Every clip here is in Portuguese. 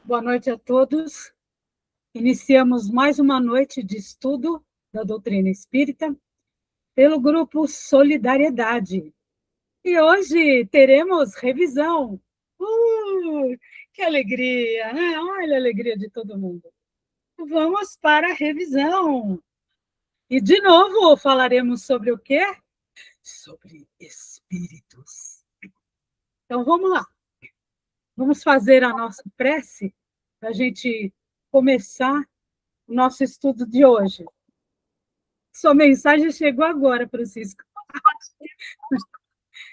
Boa noite a todos. Iniciamos mais uma noite de estudo da doutrina espírita pelo grupo Solidariedade. E hoje teremos revisão. Que alegria, né? Olha a alegria de todo mundo. Vamos para a revisão. E, de novo, falaremos sobre o quê? Sobre espíritos. Então, vamos lá. Vamos fazer a nossa prece para a gente começar o nosso estudo de hoje. Sua mensagem chegou agora, Francisco.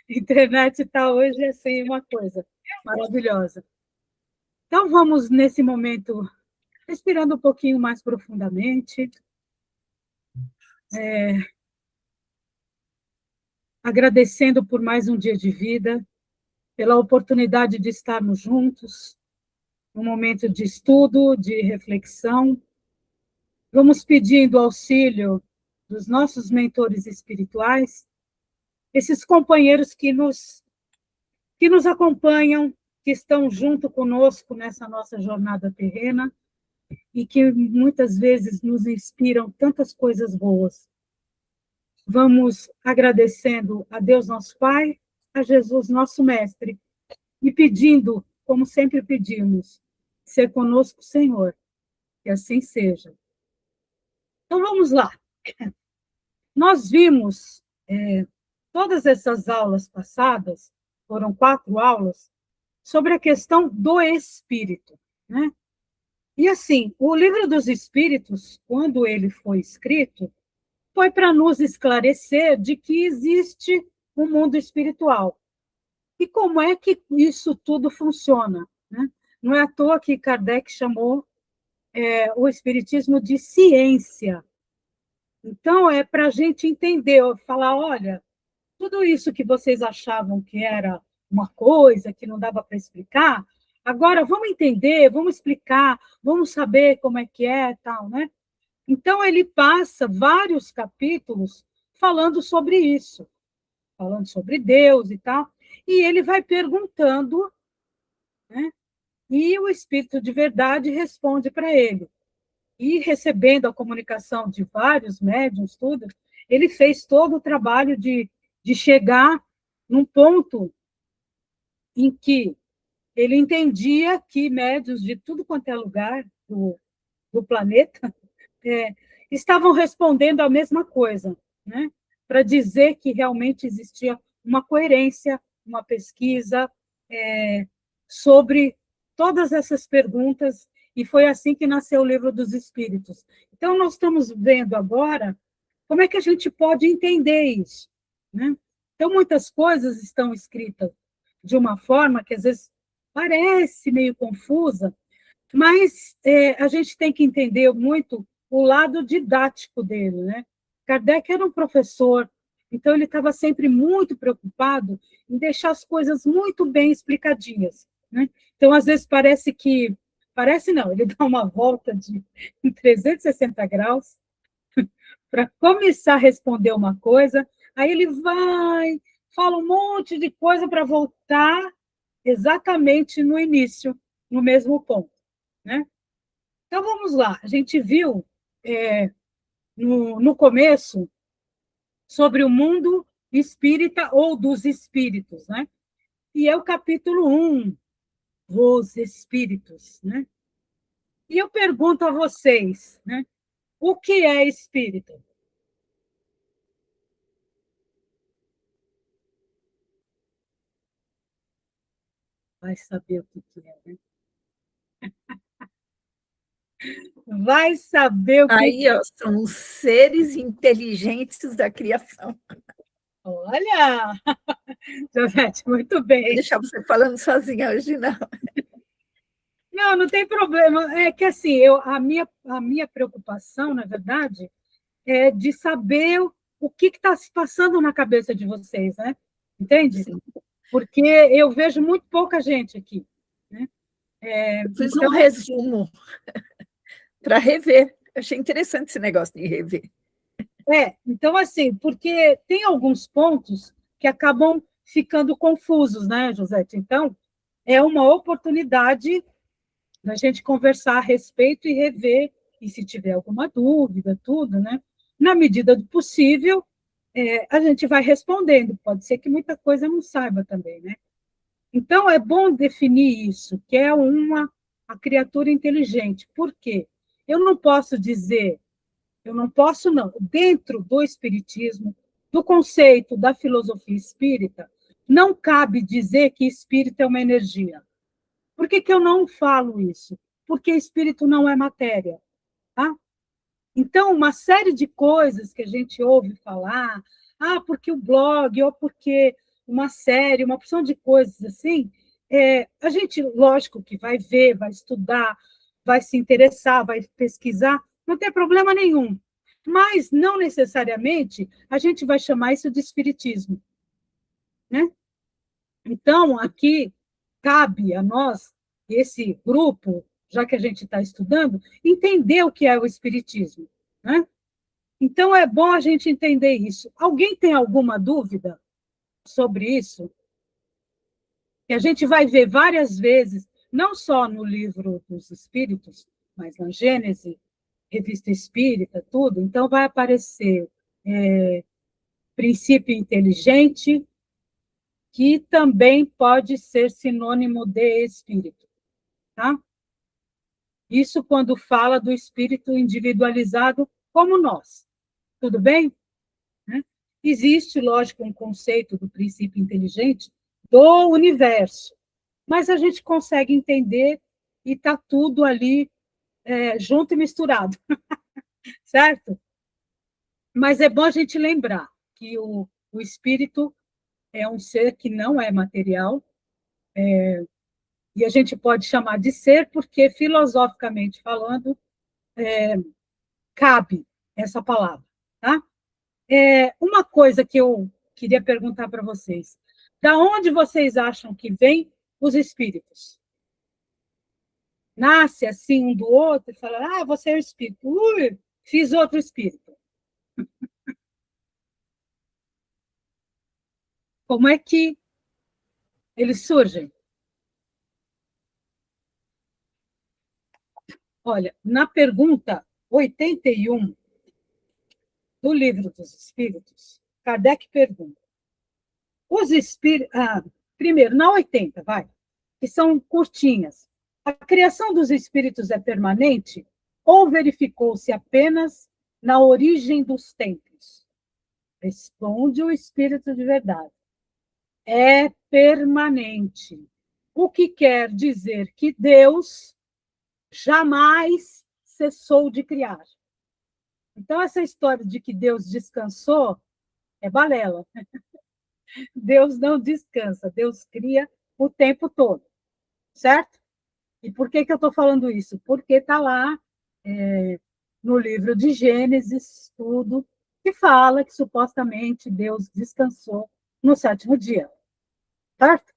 A internet está hoje assim, uma coisa maravilhosa. Então, vamos, nesse momento, respirando um pouquinho mais profundamente, agradecendo por mais um dia de vida, pela oportunidade de estarmos juntos, num momento de estudo, de reflexão. Vamos pedindo auxílio dos nossos mentores espirituais, esses companheiros que nos acompanham, que estão junto conosco nessa nossa jornada terrena e que muitas vezes nos inspiram tantas coisas boas. Vamos agradecendo a Deus nosso Pai, a Jesus nosso Mestre, e pedindo, como sempre pedimos, ser conosco, Senhor, que assim seja. Então vamos lá. Nós vimos todas essas aulas passadas, foram 4 aulas, sobre a questão do espírito, né? E assim, o Livro dos Espíritos, quando ele foi escrito, foi para nos esclarecer de que existe um mundo espiritual. E como é que isso tudo funciona, né? Não é à toa que Kardec chamou o espiritismo de ciência. Então, é para a gente entender, falar, olha, tudo isso que vocês achavam que era uma coisa que não dava para explicar, agora vamos entender, vamos explicar, vamos saber como é que é, tal, né? Então ele passa vários capítulos falando sobre isso, falando sobre Deus e tal, e ele vai perguntando, né? E o espírito de verdade responde para ele. E recebendo a comunicação de vários médiuns, tudo, ele fez todo o trabalho de chegar num ponto em que ele entendia que médiuns de tudo quanto é lugar do planeta estavam respondendo a mesma coisa, né? Para dizer que realmente existia uma coerência, uma pesquisa sobre todas essas perguntas, e foi assim que nasceu o Livro dos Espíritos. Então, nós estamos vendo agora como é que a gente pode entender isso, né? Então, muitas coisas estão escritas de uma forma que, às vezes, parece meio confusa, mas a gente tem que entender muito o lado didático dele, né? Kardec era um professor, então ele estava sempre muito preocupado em deixar as coisas muito bem explicadinhas, né? Então, às vezes, parece não, ele dá uma volta de 360 graus para começar a responder uma coisa, aí ele vai, fala um monte de coisa para voltar exatamente no início, no mesmo ponto, né? Então, vamos lá. A gente viu no começo sobre o mundo espírita ou dos espíritos, né? E é o capítulo 1, os espíritos, né? E eu pergunto a vocês, né? O que é espírito? Vai saber o que é, né? Vai saber o que Aí, ó, são os seres inteligentes da criação. Olha! Josete, muito bem. Vou deixar você falando sozinha hoje, não. Não, não tem problema. É que assim, a minha preocupação, na verdade, é de saber o que está se passando na cabeça de vocês, né? Entende? Sim. Porque eu vejo muito pouca gente aqui, né? Eu fiz um resumo para rever. Achei interessante esse negócio de rever. Então, assim, porque tem alguns pontos que acabam ficando confusos, né, Josete? Então, é uma oportunidade da gente conversar a respeito e rever, e se tiver alguma dúvida, tudo, né? Na medida do possível, a gente vai respondendo. Pode ser que muita coisa não saiba também, né? Então, é bom definir isso, que é a criatura inteligente. Por quê? Eu não posso dizer, eu não posso, não, dentro do espiritismo, do conceito da filosofia espírita, não cabe dizer que espírito é uma energia. Por que eu não falo isso? Porque espírito não é matéria, tá? Então, uma série de coisas que a gente ouve falar, porque o blog, ou porque uma série, uma opção de coisas assim, a gente, lógico que vai ver, vai estudar, vai se interessar, vai pesquisar, não tem problema nenhum. Mas, não necessariamente, a gente vai chamar isso de espiritismo, né? Então, aqui, cabe a nós, esse grupo, já que a gente está estudando, entender o que é o espiritismo, né? Então, é bom a gente entender isso. Alguém tem alguma dúvida sobre isso? Que a gente vai ver várias vezes, não só no livro dos Espíritos, mas na Gênese, Revista Espírita, tudo. Então, vai aparecer princípio inteligente, que também pode ser sinônimo de espírito, tá? Isso quando fala do espírito individualizado como nós. Tudo bem? Existe, lógico, um conceito do princípio inteligente do universo, mas a gente consegue entender e está tudo ali junto e misturado, certo? Mas é bom a gente lembrar que o espírito é um ser que não é material, e a gente pode chamar de ser porque, filosoficamente falando, cabe essa palavra, tá? Uma coisa que eu queria perguntar para vocês: da onde vocês acham que vêm os espíritos? Nasce assim um do outro e fala, você é o espírito. Fiz outro espírito. Como é que eles surgem? Olha, na pergunta 81 do Livro dos Espíritos, Kardec pergunta: os espíritos. Primeiro, na 80, vai, que são curtinhas. A criação dos espíritos é permanente ou verificou-se apenas na origem dos tempos? Responde o espírito de verdade. É permanente. O que quer dizer que Deus jamais cessou de criar. Então, essa história de que Deus descansou é balela. Deus não descansa, Deus cria o tempo todo, certo? E por que eu estou falando isso? Porque está lá no livro de Gênesis, tudo, que fala que supostamente Deus descansou no sétimo dia, certo?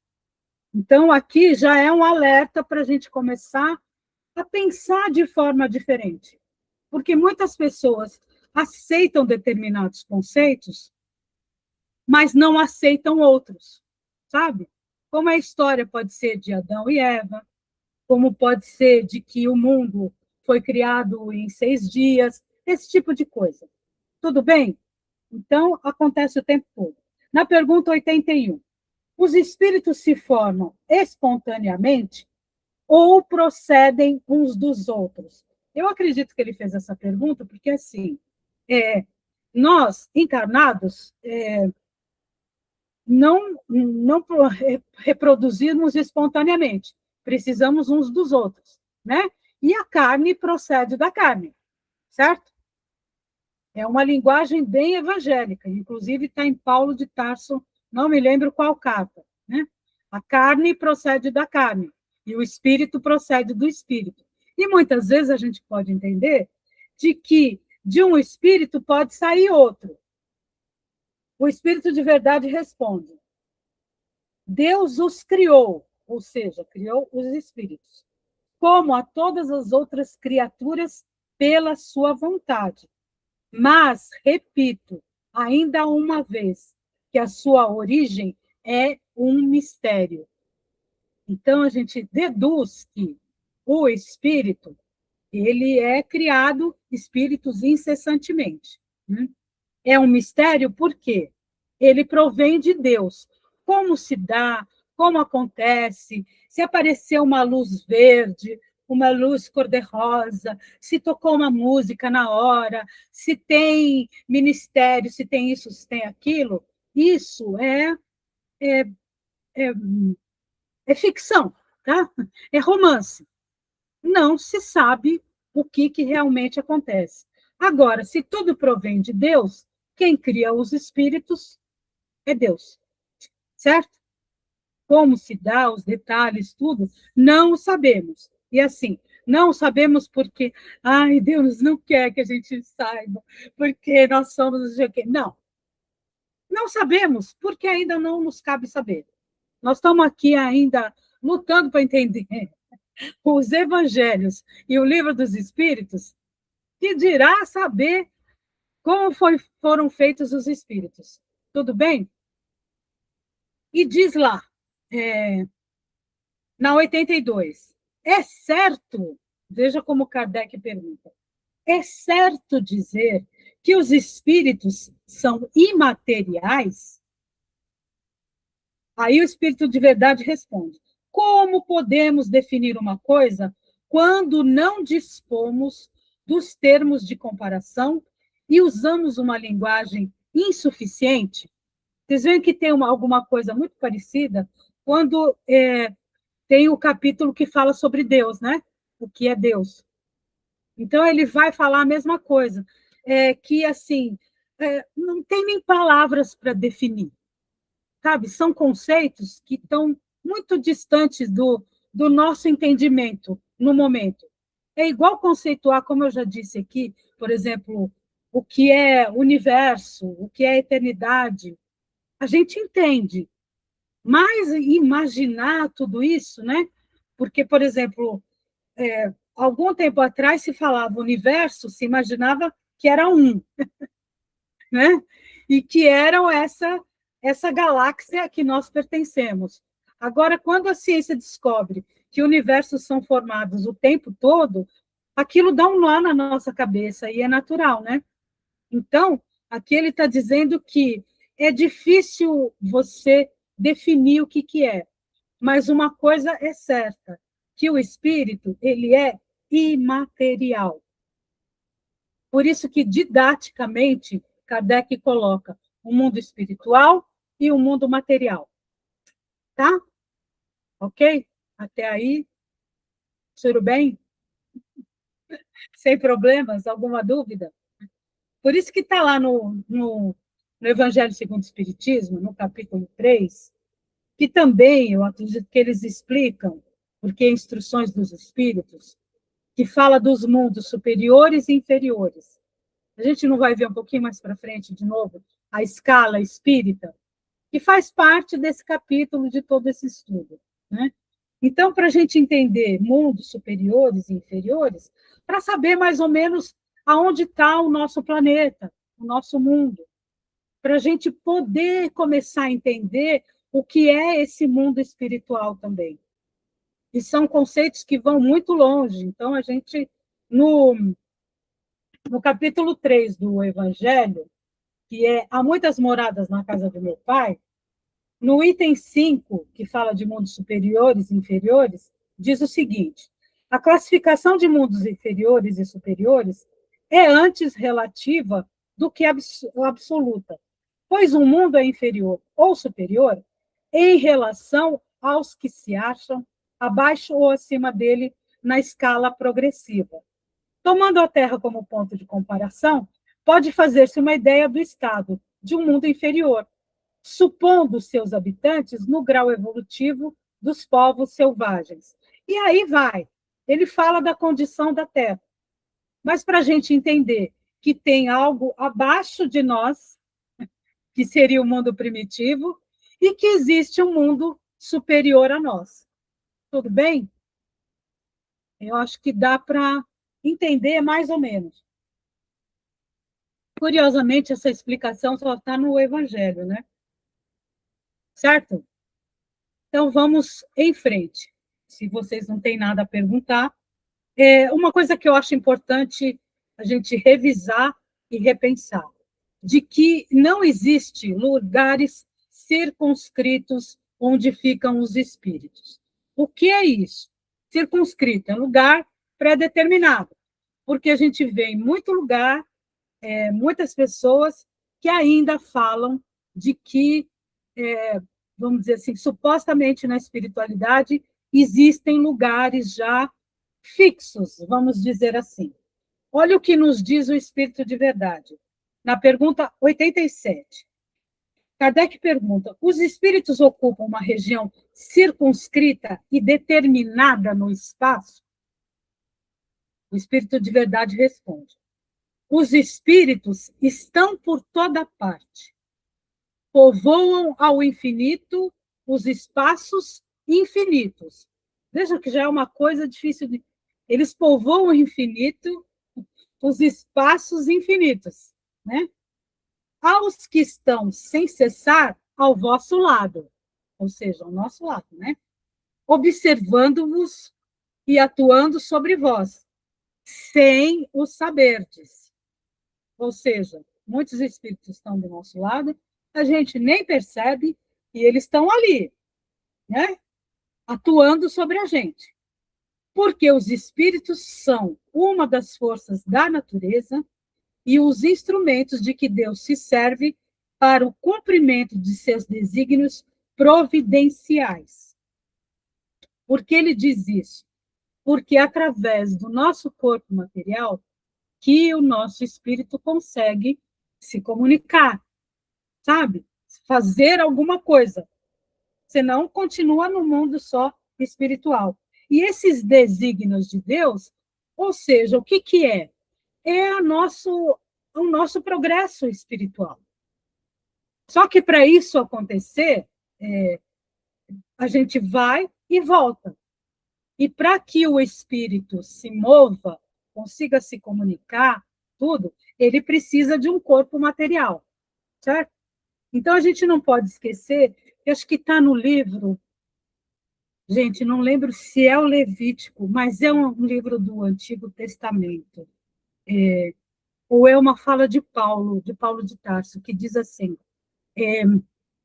Então, aqui já é um alerta para a gente começar a pensar de forma diferente. Porque muitas pessoas aceitam determinados conceitos, mas não aceitam outros, sabe? Como a história pode ser de Adão e Eva, como pode ser de que o mundo foi criado em 6 dias, esse tipo de coisa. Tudo bem? Então, acontece o tempo todo. Na pergunta 81, os espíritos se formam espontaneamente ou procedem uns dos outros? Eu acredito que ele fez essa pergunta porque, assim, nós, encarnados, não reproduzimos espontaneamente, precisamos uns dos outros, né? E a carne procede da carne, certo? É uma linguagem bem evangélica, inclusive está em Paulo de Tarso, não me lembro qual carta, né? A carne procede da carne, e o espírito procede do espírito. E muitas vezes a gente pode entender de que de um espírito pode sair outro. O espírito de verdade responde: Deus os criou, ou seja, criou os espíritos, como a todas as outras criaturas pela sua vontade. Mas, repito, ainda uma vez, que a sua origem é um mistério. Então, a gente deduz que o espírito, ele é criado, espíritos incessantemente, né? É um mistério porque ele provém de Deus. Como se dá, como acontece, se apareceu uma luz verde, uma luz cor-de-rosa, se tocou uma música na hora, se tem ministério, se tem isso, se tem aquilo, isso é, é, é ficção, tá? É romance. Não se sabe o que realmente acontece. Agora, se tudo provém de Deus, quem cria os espíritos é Deus, certo? Como se dá, os detalhes, tudo, não o sabemos. E assim, não sabemos porque, ai, Deus não quer que a gente saiba, porque nós somos não sei o quê. Não, não sabemos, porque ainda não nos cabe saber. Nós estamos aqui ainda lutando para entender os evangelhos e o livro dos Espíritos, que dirá saber como foram feitos os Espíritos. Tudo bem? E diz lá, é, na 82, é certo, veja como Kardec pergunta, é certo dizer que os espíritos são imateriais? Aí o espírito de verdade responde: como podemos definir uma coisa quando não dispomos dos termos de comparação e usamos uma linguagem insuficiente? Vocês veem que tem alguma coisa muito parecida quando tem o capítulo que fala sobre Deus, né? O que é Deus. Então, ele vai falar a mesma coisa, que, assim, não tem nem palavras para definir, sabe? São conceitos que estão muito distantes do nosso entendimento no momento. É igual conceituar, como eu já disse aqui, por exemplo, o que é universo, o que é eternidade. A gente entende, mas imaginar tudo isso, né? Porque, por exemplo, algum tempo atrás se falava universo, se imaginava que era um, né? E que eram essa galáxia a que nós pertencemos. Agora, quando a ciência descobre que universos são formados o tempo todo, aquilo dá um nó na nossa cabeça e é natural, né? Então, aqui ele está dizendo que é difícil você definir o que é, mas uma coisa é certa, que o espírito ele é imaterial. Por isso que, didaticamente, Kardec coloca o mundo espiritual e o mundo material. Tá? Ok? Até aí, tudo bem? Sem problemas? Alguma dúvida? Por isso que está lá no Evangelho segundo o Espiritismo, no capítulo 3, que também eu acredito que eles explicam, porque Instruções dos Espíritos, que fala dos mundos superiores e inferiores. A gente não vai ver um pouquinho mais para frente, de novo, a escala espírita, que faz parte desse capítulo de todo esse estudo, né? Então, para a gente entender mundos superiores e inferiores, para saber mais ou menos aonde está o nosso planeta, o nosso mundo, para a gente poder começar a entender o que é esse mundo espiritual também. E são conceitos que vão muito longe. Então, a gente, no capítulo 3 do Evangelho, que é Há muitas moradas na casa do meu pai, no item 5, que fala de mundos superiores e inferiores, diz o seguinte: a classificação de mundos inferiores e superiores é antes relativa do que absoluta, pois um mundo é inferior ou superior em relação aos que se acham abaixo ou acima dele na escala progressiva. Tomando a Terra como ponto de comparação, pode fazer-se uma ideia do estado de um mundo inferior, supondo seus habitantes no grau evolutivo dos povos selvagens. E aí vai. Ele fala da condição da Terra. Mas para a gente entender que tem algo abaixo de nós, que seria o mundo primitivo, e que existe um mundo superior a nós. Tudo bem? Eu acho que dá para entender mais ou menos. Curiosamente, essa explicação só está no Evangelho, né? certo? Então, vamos em frente. Se vocês não têm nada a perguntar, uma coisa que eu acho importante a gente revisar e repensar, de que não existe lugares circunscritos onde ficam os espíritos. O que é isso? Circunscrito é um lugar pré-determinado, porque a gente vê em muito lugar, muitas pessoas que ainda falam de que, vamos dizer assim, supostamente na espiritualidade existem lugares já fixos, vamos dizer assim. Olha o que nos diz o Espírito de Verdade. Na pergunta 87, Kardec pergunta: os espíritos ocupam uma região circunscrita e determinada no espaço? O Espírito de Verdade responde: os espíritos estão por toda parte, povoam ao infinito os espaços infinitos. Veja que já é uma coisa difícil de. Eles povoam o infinito, os espaços infinitos, né? Aos que estão sem cessar ao vosso lado, ou seja, ao nosso lado, né? Observando-vos e atuando sobre vós, sem o saberdes. Ou seja, muitos espíritos estão do nosso lado, a gente nem percebe e eles estão ali, né? Atuando sobre a gente. Porque os espíritos são uma das forças da natureza e os instrumentos de que Deus se serve para o cumprimento de seus desígnios providenciais. Por que ele diz isso? Porque através do nosso corpo material que o nosso espírito consegue se comunicar, sabe? Fazer alguma coisa. Senão continua no mundo só espiritual. E esses desígnios de Deus, ou seja, o que que é? É o nosso progresso espiritual. Só que para isso acontecer, a gente vai e volta. E para que o espírito se mova, consiga se comunicar, tudo, ele precisa de um corpo material, certo? Então a gente não pode esquecer, que acho que está no livro, gente, não lembro se é o Levítico, mas é um livro do Antigo Testamento, ou é uma fala de Paulo de Tarso, que diz assim: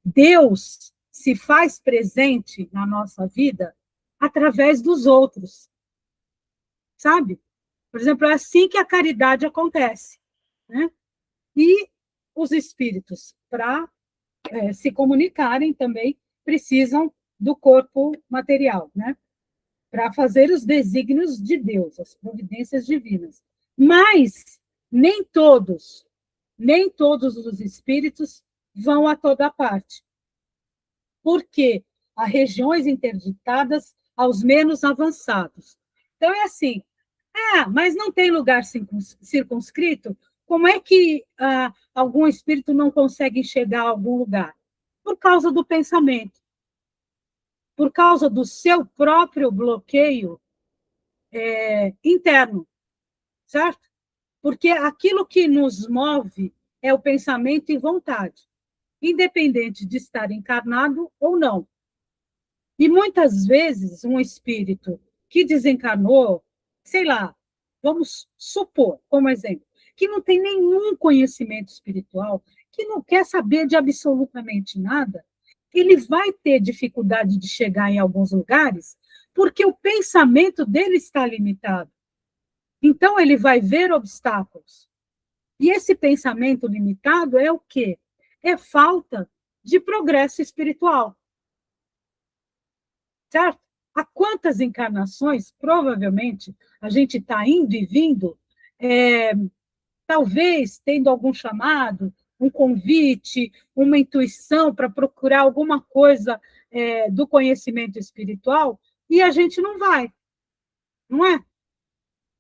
Deus se faz presente na nossa vida através dos outros, sabe? Por exemplo, é assim que a caridade acontece, né? E os espíritos, para se comunicarem também, precisam do corpo material, né? Para fazer os desígnios de Deus, as providências divinas. Mas nem todos os espíritos vão a toda parte, porque há regiões interditadas aos menos avançados. Então, é assim, mas não tem lugar circunscrito? Como é que algum espírito não consegue chegar a algum lugar? Por causa do pensamento, por causa do seu próprio bloqueio interno, certo? Porque aquilo que nos move é o pensamento e vontade, independente de estar encarnado ou não. E muitas vezes um espírito que desencarnou, sei lá, vamos supor, como exemplo, que não tem nenhum conhecimento espiritual, que não quer saber de absolutamente nada, ele vai ter dificuldade de chegar em alguns lugares, porque o pensamento dele está limitado. Então, ele vai ver obstáculos. E esse pensamento limitado é o quê? É falta de progresso espiritual. Certo? Há quantas encarnações, provavelmente, a gente está indo e vindo, talvez tendo algum chamado, um convite, uma intuição para procurar alguma coisa do conhecimento espiritual, e a gente não vai, não é?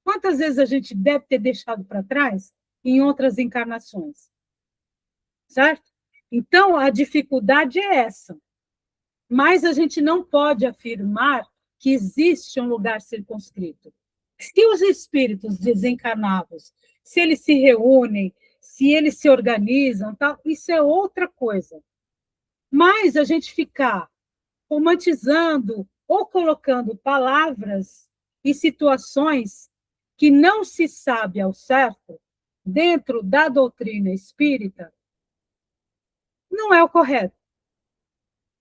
Quantas vezes a gente deve ter deixado para trás em outras encarnações? Certo? Então, a dificuldade é essa. Mas a gente não pode afirmar que existe um lugar circunscrito. Se os espíritos desencarnados, se eles se reúnem, se eles se organizam, tal, isso é outra coisa. Mas a gente ficar romantizando ou colocando palavras e situações que não se sabe ao certo dentro da doutrina espírita não é o correto.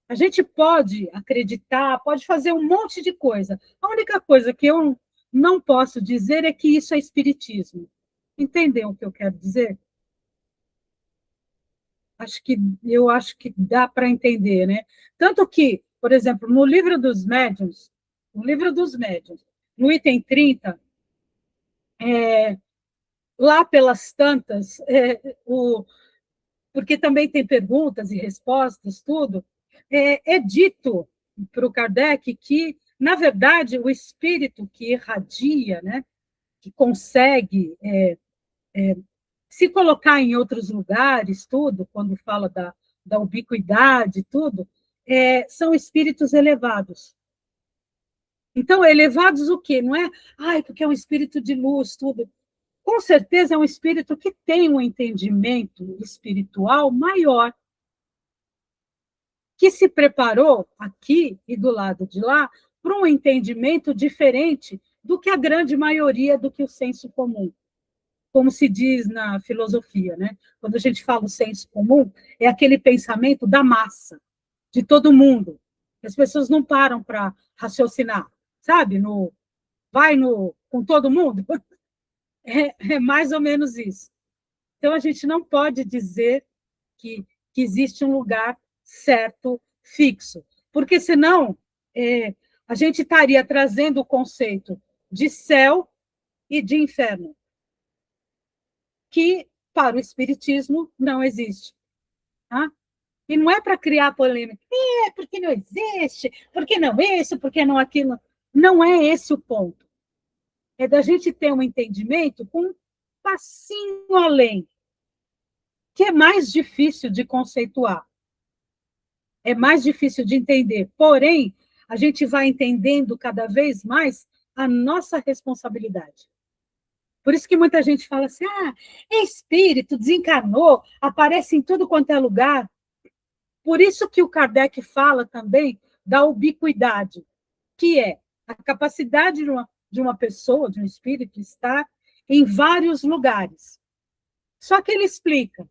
A gente pode acreditar, pode fazer um monte de coisa. A única coisa que eu não posso dizer é que isso é espiritismo. Entendeu o que eu quero dizer? Eu acho que dá para entender, né? Tanto que, por exemplo, no livro dos médiuns, no item 30, lá pelas tantas, porque também tem perguntas e respostas, tudo, é dito para o Kardec que, na verdade, o espírito que irradia, né, que consegue se colocar em outros lugares, tudo, quando fala da ubiquidade, tudo, são espíritos elevados. Então, elevados o quê? Não é, porque é um espírito de luz, tudo. Com certeza é um espírito que tem um entendimento espiritual maior, que se preparou aqui e do lado de lá para um entendimento diferente do que a grande maioria, do que o senso comum, como se diz na filosofia, né? Quando a gente fala o senso comum, é aquele pensamento da massa, de todo mundo. As pessoas não param para raciocinar, sabe? Com todo mundo. É mais ou menos isso. Então, a gente não pode dizer que existe um lugar certo, fixo, porque senão a gente estaria trazendo o conceito de céu e de inferno, que para o Espiritismo não existe. Tá? E não é para criar polêmica, porque não existe, porque não isso, porque não aquilo. Não é esse o ponto. É da gente ter um entendimento com um passinho além, que é mais difícil de conceituar, é mais difícil de entender. Porém, a gente vai entendendo cada vez mais a nossa responsabilidade. Por isso que muita gente fala assim, é espírito, desencarnou, aparece em tudo quanto é lugar. Por isso que o Kardec fala também da ubiquidade, que é a capacidade de uma pessoa, de um espírito, estar em vários lugares. Só que ele explica,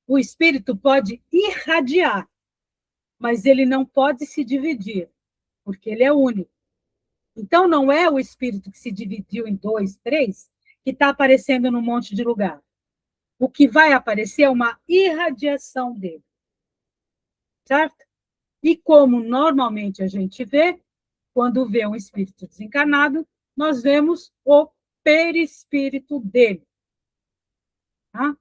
o espírito pode irradiar, mas ele não pode se dividir, porque ele é único. Então, não é o espírito que se dividiu em 2, 3, que está aparecendo num monte de lugar. O que vai aparecer é uma irradiação dele. Certo? E como normalmente a gente vê, quando vê um espírito desencarnado, nós vemos o perispírito dele. Tá?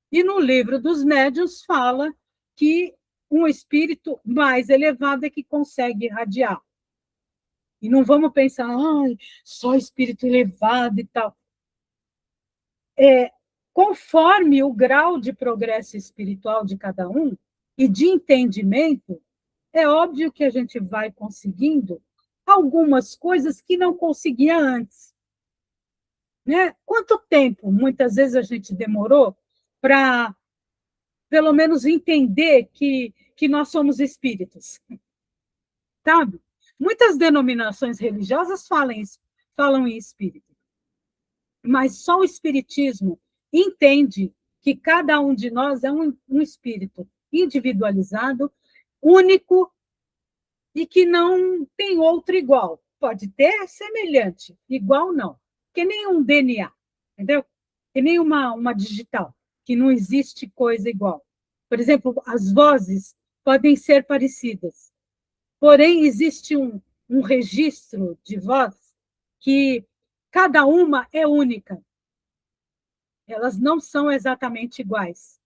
E no livro dos médiuns fala que um espírito mais elevado é que consegue irradiar. E não vamos pensar, só espírito elevado e tal. Conforme o grau de progresso espiritual de cada um e de entendimento, é óbvio que a gente vai conseguindo algumas coisas que não conseguia antes. Né? Quanto tempo, muitas vezes, a gente demorou para, pelo menos, entender que nós somos espíritos? Sabe? Muitas denominações religiosas falam em espírito, mas só o espiritismo entende que cada um de nós é um espírito individualizado, único, e que não tem outro igual. Pode ter semelhante, igual não, que nem um DNA, entendeu? Que nem uma digital, que não existe coisa igual. Por exemplo, as vozes podem ser parecidas, porém existe um registro de voz que cada uma é única. Elas não são exatamente iguais,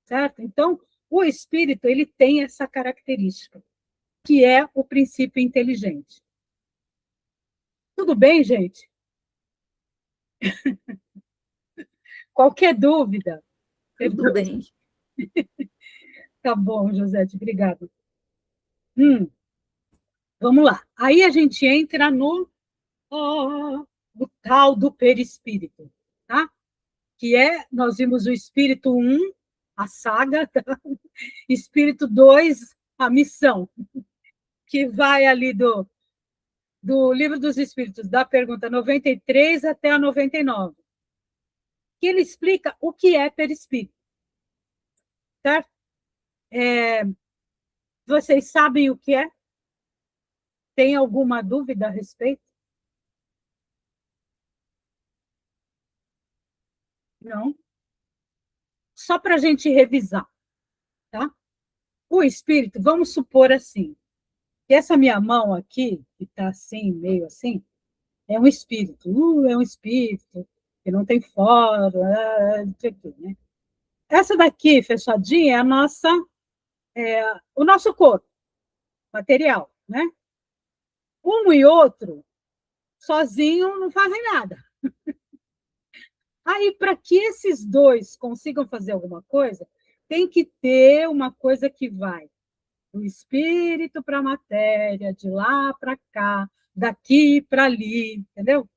certo? Então, o espírito ele tem essa característica, que é o princípio inteligente. Tudo bem, gente? Qualquer dúvida? Tudo bem. Tá bom, Josete, obrigada. Vamos lá. Aí a gente entra no tal do perispírito, tá? Nós vimos o espírito 1, a saga, tá? Espírito 2, a missão, que vai ali do Livro dos Espíritos, da pergunta 93 até a 99, que ele explica o que é perispírito, certo? Vocês sabem o que é? Tem alguma dúvida a respeito? Não? Só para a gente revisar, tá? O espírito, vamos supor assim, que essa minha mão aqui, que está assim, meio assim, é um espírito, que não tem forma, não sei o quê, né? Essa daqui, fechadinha, é o nosso corpo material, né? Um e outro, sozinho, não fazem nada. Aí, para que esses dois consigam fazer alguma coisa, tem que ter uma coisa que vai do espírito para a matéria, de lá para cá, daqui para ali, entendeu?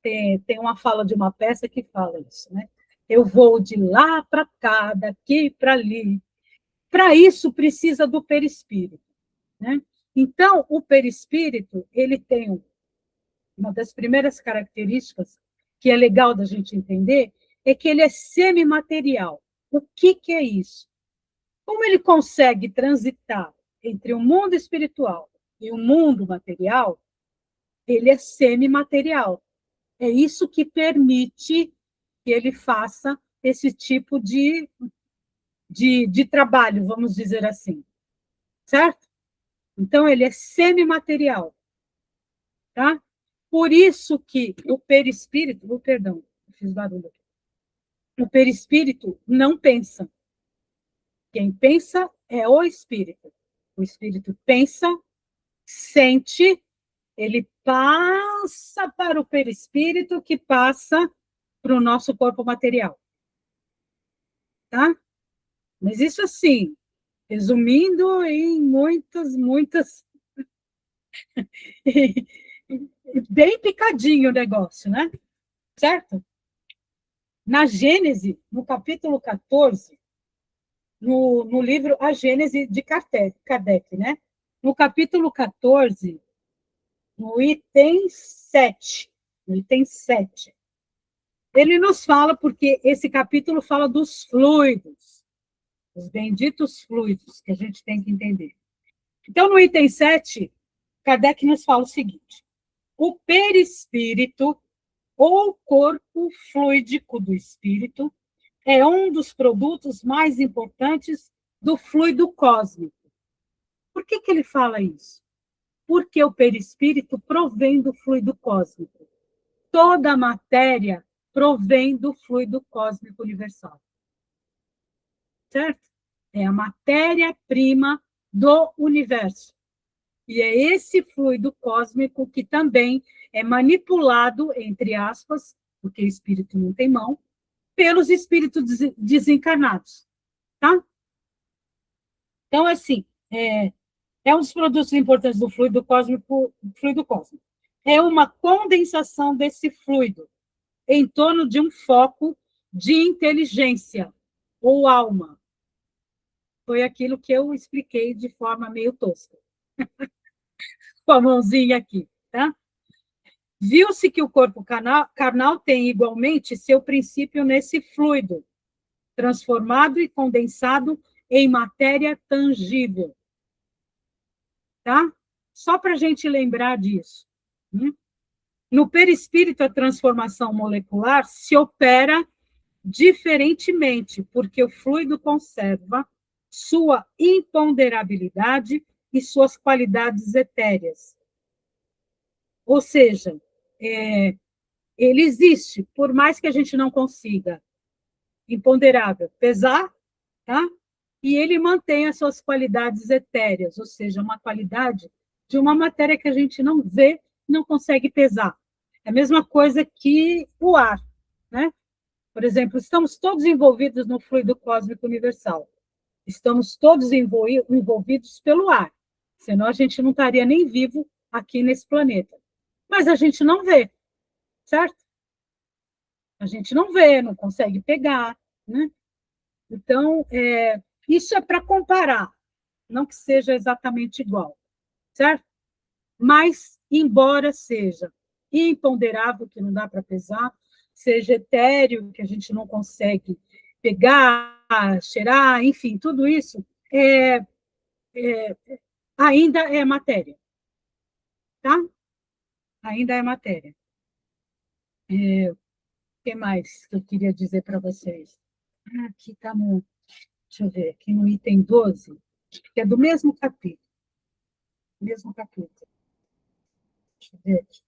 Tem uma fala de uma peça que fala isso, né? Eu vou de lá para cá, daqui para ali. Para isso, precisa do perispírito, né? Então, o perispírito, ele tem uma das primeiras características que é legal da gente entender, é que ele é semimaterial. O que é isso? Como ele consegue transitar entre o mundo espiritual e o mundo material, ele é semimaterial. É isso que permite que ele faça esse tipo de trabalho, vamos dizer assim, certo? Então, ele é semimaterial, tá? Por isso que o perispírito, perdão, fiz barulho aqui. O perispírito não pensa. Quem pensa é o espírito. O espírito pensa, sente, ele passa para o perispírito, que passa para o nosso corpo material. Tá? Mas isso assim, resumindo em muitas. Bem picadinho o negócio, né? Certo? Na Gênese, no capítulo 14, no livro A Gênese de Kardec, né? No capítulo 14, no item 7, ele nos fala, porque esse capítulo fala dos fluidos, os benditos fluidos, que a gente tem que entender. Então, no item 7, Kardec nos fala o seguinte: o perispírito, ou corpo fluídico do espírito, é um dos produtos mais importantes do fluido cósmico. Por que ele fala isso? Porque o perispírito provém do fluido cósmico. Toda a matéria provém do fluido cósmico universal. Certo? É a matéria-prima do universo. E é esse fluido cósmico que também é manipulado, entre aspas, porque o espírito não tem mão, pelos espíritos desencarnados. Tá? Então, assim, é um dos produtos importantes do fluido cósmico. É uma condensação desse fluido em torno de um foco de inteligência ou alma. Foi aquilo que eu expliquei de forma meio tosca. Com a mãozinha aqui, tá? Viu-se que o corpo carnal tem igualmente seu princípio nesse fluido, transformado e condensado em matéria tangível. Tá? Só para a gente lembrar disso. No perispírito, a transformação molecular se opera diferentemente, porque o fluido conserva sua imponderabilidade e suas qualidades etéreas. Ou seja, ele existe, por mais que a gente não consiga, imponderável, pesar, tá? E ele mantém as suas qualidades etéreas, ou seja, uma qualidade de uma matéria que a gente não vê, não consegue pesar. É a mesma coisa que o ar, né? Por exemplo, estamos todos envolvidos no fluido cósmico universal. Estamos todos envolvidos pelo ar, senão a gente não estaria nem vivo aqui nesse planeta. Mas a gente não vê, certo? A gente não vê, não consegue pegar, né? Então, isso é para comparar, não que seja exatamente igual, certo? Mas, embora seja imponderável, que não dá para pesar, seja etéreo, que a gente não consegue pegar, cheirar, enfim, tudo isso ainda é matéria, tá? Ainda é matéria. O que mais que eu queria dizer para vocês? Aqui está no, deixa eu ver, aqui no item 12, que é do mesmo capítulo. Mesmo capítulo. Deixa eu ver aqui.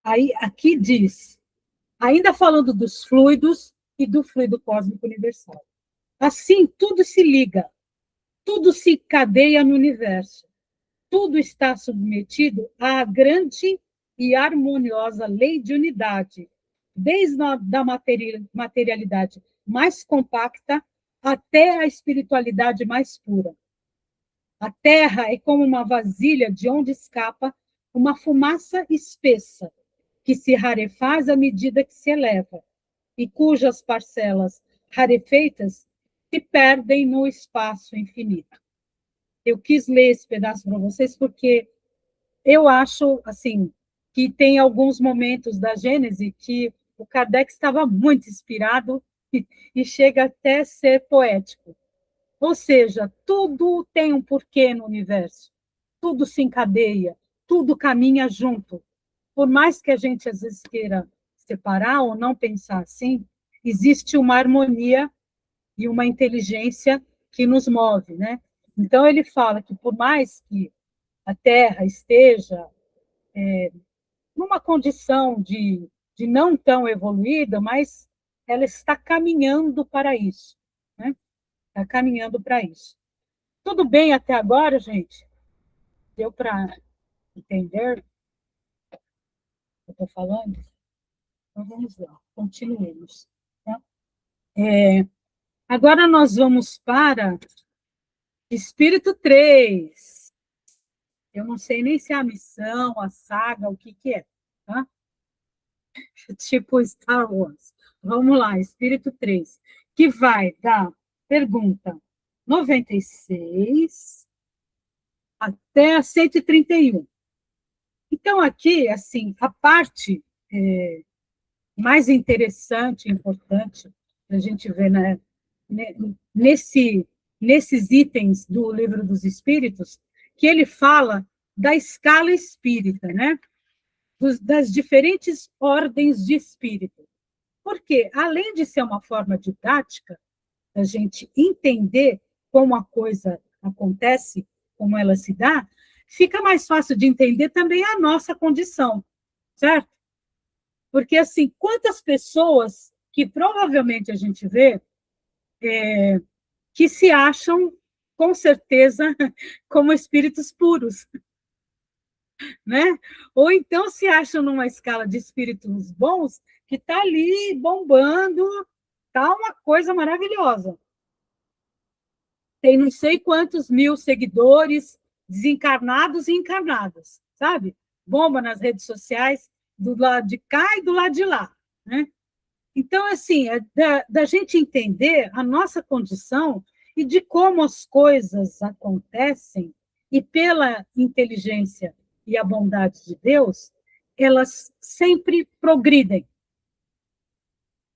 Aí, aqui diz, ainda falando dos fluidos e do fluido cósmico universal. Assim, tudo se liga, tudo se cadeia no universo, tudo está submetido à grande e harmoniosa lei de unidade, desde a da materialidade mais compacta até a espiritualidade mais pura. A Terra é como uma vasilha de onde escapa uma fumaça espessa, que se rarefaz à medida que se eleva, e cujas parcelas rarefeitas se perdem no espaço infinito. Eu quis ler esse pedaço para vocês porque eu acho assim que tem alguns momentos da Gênese que o Kardec estava muito inspirado e chega até a ser poético. Ou seja, tudo tem um porquê no universo, tudo se encadeia, tudo caminha junto. Por mais que a gente às vezes queira separar ou não pensar assim, existe uma harmonia e uma inteligência que nos move, né? Então ele fala que por mais que a Terra esteja numa condição de não tão evoluída, mas ela está caminhando para isso, né? Está caminhando para isso. Tudo bem até agora, gente? Deu para entender o que eu estou falando? Então, vamos lá, continuemos. Tá? Agora nós vamos para Espírito 3. Eu não sei nem se é a missão, a saga, o que é. Tá? Tipo Star Wars. Vamos lá, Espírito 3, que vai da pergunta 96 até a 131. Então, aqui, assim, a parte mais interessante e importante que a gente vê, né, nesses itens do Livro dos Espíritos, que ele fala da escala espírita, né? Das diferentes ordens de espírito. Porque, além de ser uma forma didática, a gente entender como a coisa acontece, como ela se dá, fica mais fácil de entender também a nossa condição, certo? Porque, assim, quantas pessoas que provavelmente a gente vê que se acham, com certeza, como espíritos puros, né? Ou então se acham numa escala de espíritos bons que está ali bombando, tá uma coisa maravilhosa. Tem não sei quantos mil seguidores, desencarnados e encarnados, sabe? Bomba nas redes sociais, do lado de cá e do lado de lá, né? Então, assim, da gente entender a nossa condição e de como as coisas acontecem, e pela inteligência e a bondade de Deus, elas sempre progridem.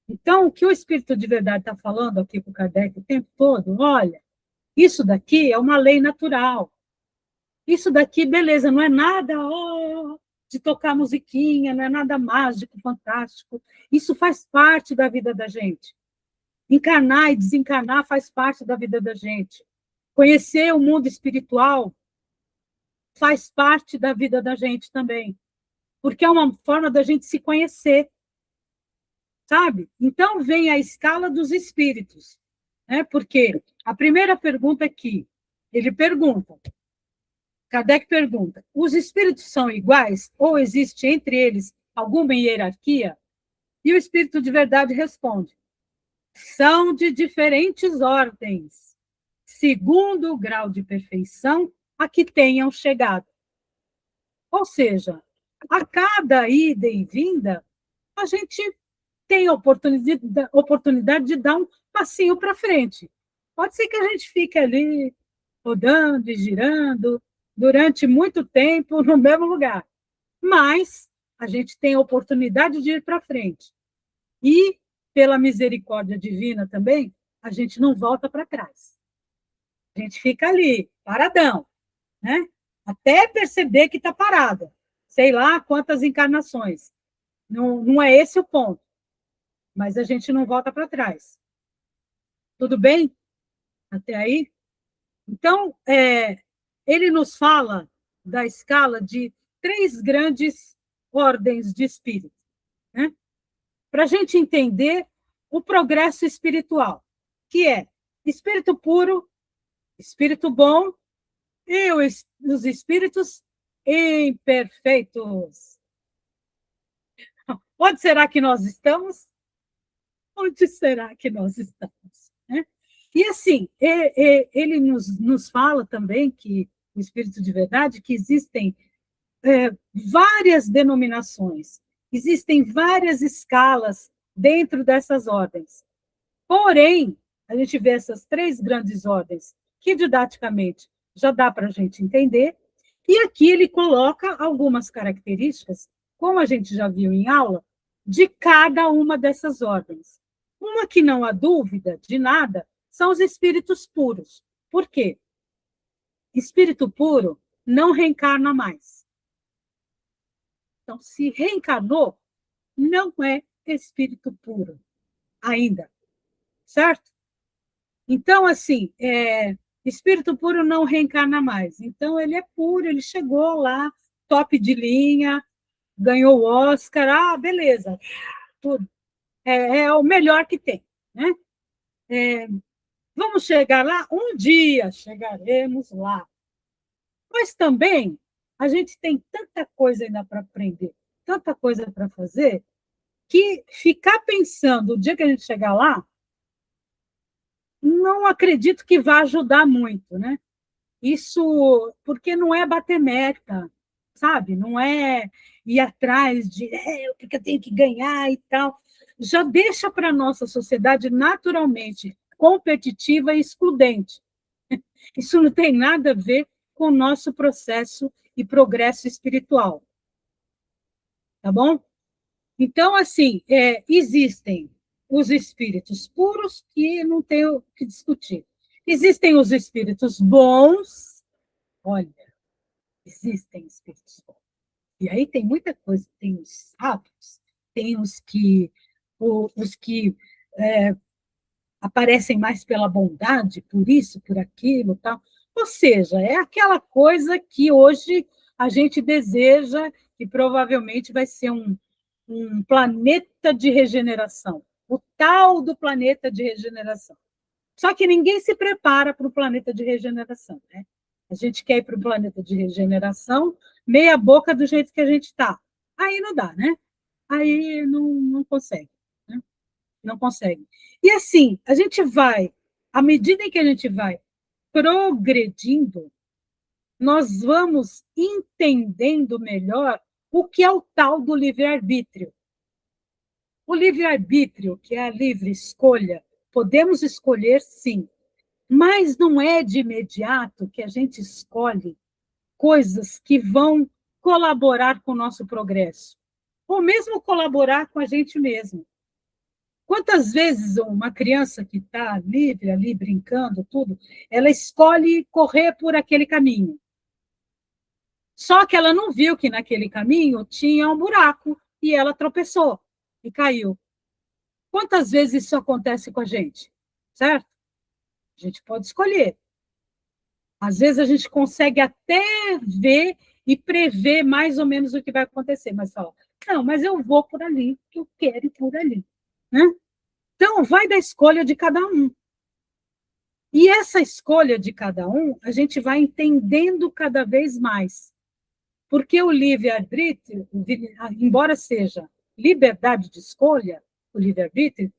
Então, o que o Espírito de Verdade está falando aqui com o Kardec o tempo todo, olha, isso daqui é uma lei natural. Isso daqui, beleza, não é nada de tocar musiquinha, não é nada mágico, fantástico. Isso faz parte da vida da gente. Encarnar e desencarnar faz parte da vida da gente. Conhecer o mundo espiritual faz parte da vida da gente também. Porque é uma forma da gente se conhecer, sabe? Então, vem a escala dos espíritos. Né? Porque a primeira pergunta aqui, ele pergunta, Kardec pergunta, os espíritos são iguais ou existe entre eles alguma hierarquia? E o Espírito de Verdade responde, são de diferentes ordens, segundo o grau de perfeição a que tenham chegado. Ou seja, a cada ida e vinda, a gente tem a oportunidade de dar um passinho para frente. Pode ser que a gente fique ali rodando e girando durante muito tempo no mesmo lugar, mas a gente tem a oportunidade de ir para frente. E, pela misericórdia divina também, a gente não volta para trás. A gente fica ali, paradão, né? Até perceber que está parada. Sei lá quantas encarnações. Não é esse o ponto. Mas a gente não volta para trás. Tudo bem? Até aí? Então, ele nos fala da escala de 3 grandes ordens de espírito, né? Para a gente entender o progresso espiritual, que é espírito puro, espírito bom e os espíritos imperfeitos. Onde será que nós estamos? Onde será que nós estamos? Né? E assim, ele nos fala também que o Espírito de Verdade, que existem várias denominações, existem várias escalas dentro dessas ordens. Porém, a gente vê essas 3 grandes ordens, que didaticamente já dá para a gente entender, e aqui ele coloca algumas características, como a gente já viu em aula, de cada uma dessas ordens. Uma que não há dúvida de nada são os espíritos puros. Por quê? Espírito puro não reencarna mais. Então, se reencarnou, não é espírito puro ainda, certo? Então, assim, espírito puro não reencarna mais. Então, ele é puro, ele chegou lá, top de linha, ganhou o Oscar, beleza, tudo. É o melhor que tem, né? Vamos chegar lá? Um dia chegaremos lá. Mas também a gente tem tanta coisa ainda para aprender, tanta coisa para fazer, que ficar pensando o dia que a gente chegar lá, não acredito que vá ajudar muito, né? Isso porque não é bater meta, sabe? Não é ir atrás de o que eu tenho que ganhar e tal. Já deixa para a nossa sociedade naturalmente competitiva e excludente. Isso não tem nada a ver com o nosso processo e progresso espiritual. Tá bom? Então, assim, existem os espíritos puros que não tem o que discutir. Existem os espíritos bons, olha, existem espíritos bons. E aí tem muita coisa, tem os sábios, tem os que aparecem mais pela bondade, por isso, por aquilo, tal. Ou seja, é aquela coisa que hoje a gente deseja e provavelmente vai ser um planeta de regeneração, o tal do planeta de regeneração. Só que ninguém se prepara para o planeta de regeneração, né? A gente quer ir para o planeta de regeneração, meia boca do jeito que a gente está. Aí não dá, né? Aí não consegue, né? Não consegue. E assim, a gente vai, à medida em que a gente vai progredindo, nós vamos entendendo melhor o que é o tal do livre-arbítrio. O livre-arbítrio, que é a livre escolha, podemos escolher sim, mas não é de imediato que a gente escolhe coisas que vão colaborar com o nosso progresso, ou mesmo colaborar com a gente mesmo. Quantas vezes uma criança que está livre ali, brincando, tudo, ela escolhe correr por aquele caminho. Só que ela não viu que naquele caminho tinha um buraco e ela tropeçou e caiu. Quantas vezes isso acontece com a gente? Certo? A gente pode escolher. Às vezes a gente consegue até ver e prever mais ou menos o que vai acontecer, mas fala, não, mas eu vou por ali, que eu quero ir por ali. Né? Então, vai da escolha de cada um. E essa escolha de cada um, a gente vai entendendo cada vez mais. Porque o livre-arbítrio, embora seja liberdade de escolha, o livre-arbítrio,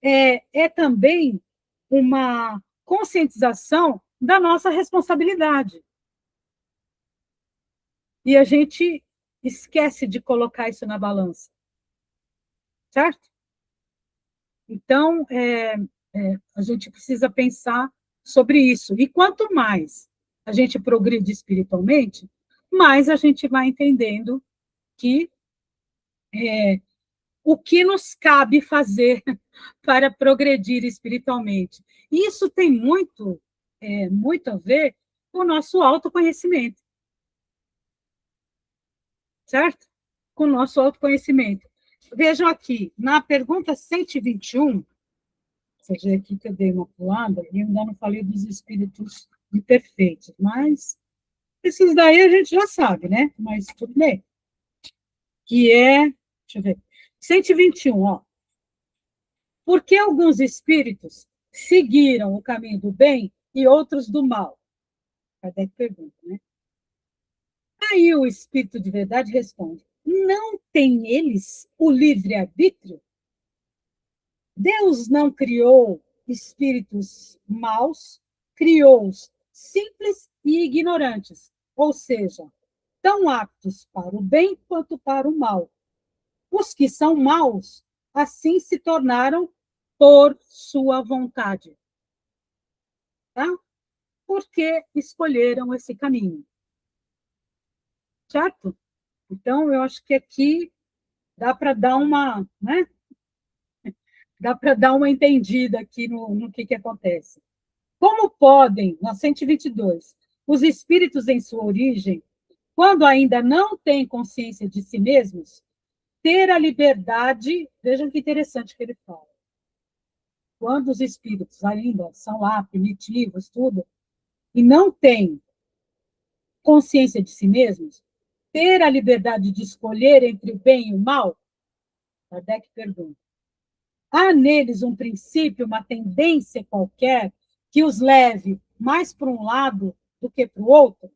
é também uma conscientização da nossa responsabilidade. E a gente esquece de colocar isso na balança. Certo? Então, a gente precisa pensar sobre isso. E quanto mais a gente progride espiritualmente, mais a gente vai entendendo que o que nos cabe fazer para progredir espiritualmente. Isso tem muito a ver com o nosso autoconhecimento, certo? Com o nosso autoconhecimento. Vejam aqui, na pergunta 121, seja aqui que eu dei uma pulada, e ainda não falei dos espíritos imperfeitos, mas esses daí a gente já sabe, né? Mas tudo bem. Que é, deixa eu ver, 121, ó. Por que alguns espíritos seguiram o caminho do bem e outros do mal? Kardec pergunta, né? Aí o espírito de verdade responde: não têm eles o livre-arbítrio? Deus não criou espíritos maus, criou-os simples e ignorantes, ou seja, tão aptos para o bem quanto para o mal. Os que são maus, assim se tornaram por sua vontade, tá? Porque escolheram esse caminho, certo? Então, eu acho que aqui dá para dar uma, né? Dá para dar uma entendida aqui no que acontece. Como podem, na 122, os espíritos em sua origem, quando ainda não têm consciência de si mesmos, ter a liberdade, vejam que interessante que ele fala, quando os espíritos ainda são lá, primitivos, tudo, e não têm consciência de si mesmos, ter a liberdade de escolher entre o bem e o mal? Kardec pergunta. Há neles um princípio, uma tendência qualquer que os leve mais para um lado do que para o outro?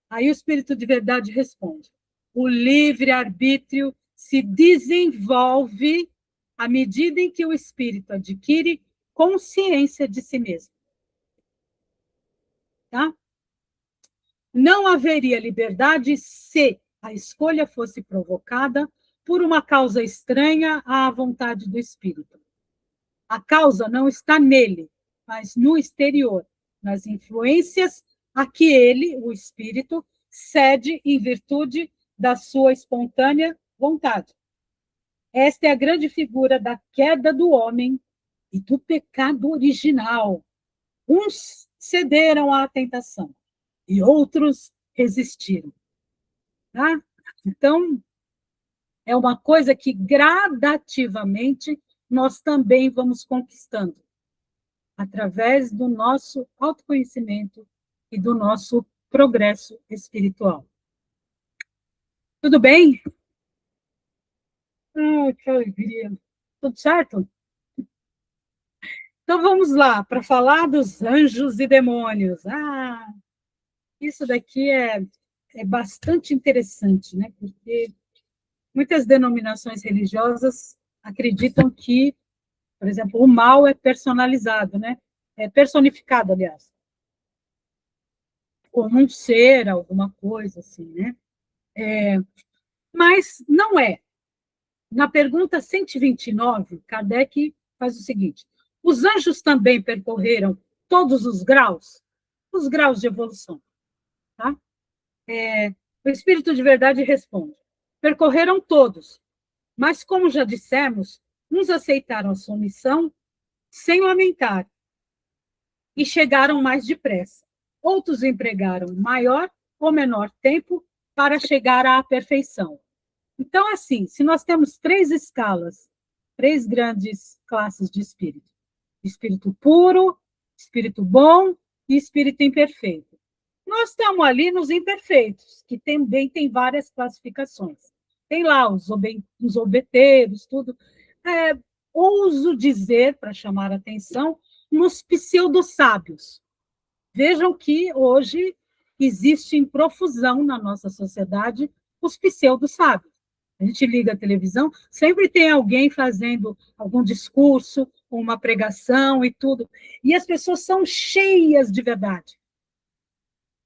Aí o Espírito de Verdade responde: o livre-arbítrio se desenvolve à medida em que o espírito adquire consciência de si mesmo. Tá? Não haveria liberdade se a escolha fosse provocada por uma causa estranha à vontade do espírito. A causa não está nele, mas no exterior, nas influências a que ele, o espírito, cede em virtude da sua espontânea vontade. Esta é a grande figura da queda do homem e do pecado original. Uns cederam à tentação e outros resistiram. Tá? Então, é uma coisa que gradativamente nós também vamos conquistando, através do nosso autoconhecimento e do nosso progresso espiritual. Tudo bem? Que alegria. Tudo certo? Então vamos lá, para falar dos anjos e demônios. Isso daqui é bastante interessante, né? Porque muitas denominações religiosas acreditam que, por exemplo, o mal é personalizado, né? É personificado, aliás, como um ser, alguma coisa assim, né? Mas não é. Na pergunta 129, Kardec faz o seguinte: os anjos também percorreram todos os graus? Os graus de evolução, tá? O Espírito de Verdade responde: percorreram todos, mas, como já dissemos, uns aceitaram a sua missão sem lamentar e chegaram mais depressa. Outros empregaram maior ou menor tempo para chegar à perfeição. Então, assim, se nós temos três escalas, três grandes classes de espírito: espírito puro, espírito bom e espírito imperfeito. Nós estamos ali nos imperfeitos, que também tem várias classificações. Tem lá os zombeteiros, tudo. Ouso dizer, para chamar a atenção, nos pseudo-sábios. Vejam que hoje existe em profusão na nossa sociedade os pseudo-sábios. A gente liga a televisão, sempre tem alguém fazendo algum discurso, uma pregação e tudo. E as pessoas são cheias de verdade.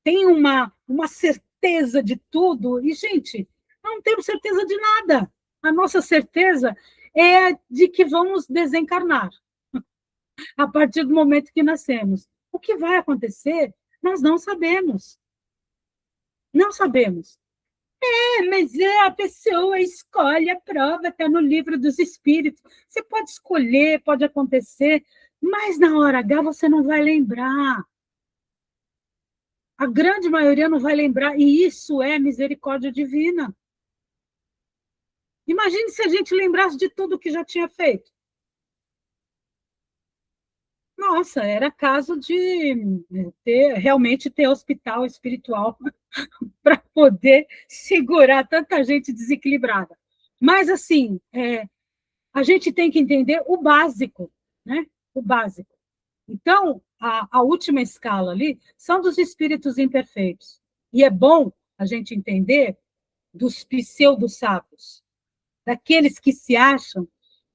Tem uma certeza de tudo. E, gente, não temos certeza de nada. A nossa certeza é de que vamos desencarnar a partir do momento que nascemos. O que vai acontecer, nós não sabemos. Não sabemos. Mas a pessoa escolhe a prova, está no livro dos espíritos. Você pode escolher, pode acontecer, mas na hora H você não vai lembrar. A grande maioria não vai lembrar, e isso é misericórdia divina. Imagine se a gente lembrasse de tudo que já tinha feito. Nossa, era caso de realmente ter hospital espiritual para poder segurar tanta gente desequilibrada. Mas, assim, a gente tem que entender o básico, né? O básico. Então, a última escala ali são dos espíritos imperfeitos. E é bom a gente entender dos pseudo-sábios, daqueles que se acham,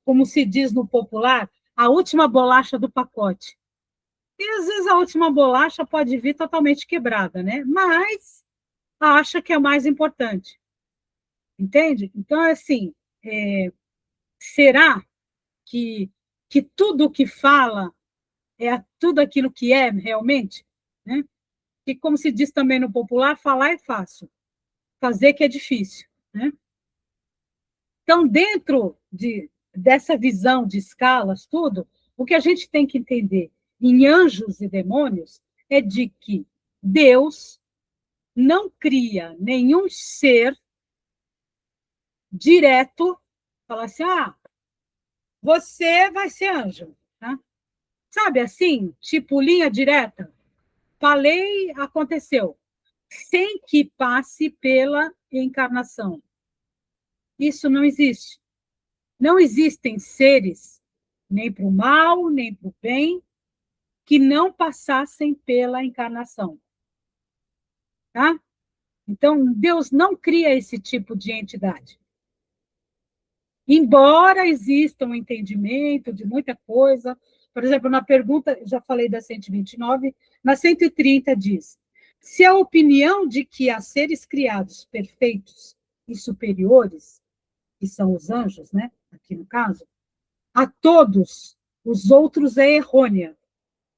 como se diz no popular, a última bolacha do pacote. E, às vezes, a última bolacha pode vir totalmente quebrada, né? Mas acha que é o mais importante. Entende? Então, assim, será que tudo o que fala é tudo aquilo que é realmente? Né? E, como se diz também no popular, falar é fácil, fazer que é difícil. Né? Então, dentro dessa visão de escalas, tudo, o que a gente tem que entender em anjos e demônios é de que Deus não cria nenhum ser direto, fala assim, você vai ser anjo. Tá? Sabe assim, tipo linha direta? Falei, aconteceu. Sem que passe pela encarnação. Isso não existe. Não existem seres, nem para o mal, nem para o bem, que não passassem pela encarnação. Tá? Então, Deus não cria esse tipo de entidade. Embora exista um entendimento de muita coisa, por exemplo, na pergunta, já falei da 129, na 130 diz: se a opinião de que há seres criados perfeitos e superiores, que são os anjos, né, aqui no caso, a todos os outros é errônea,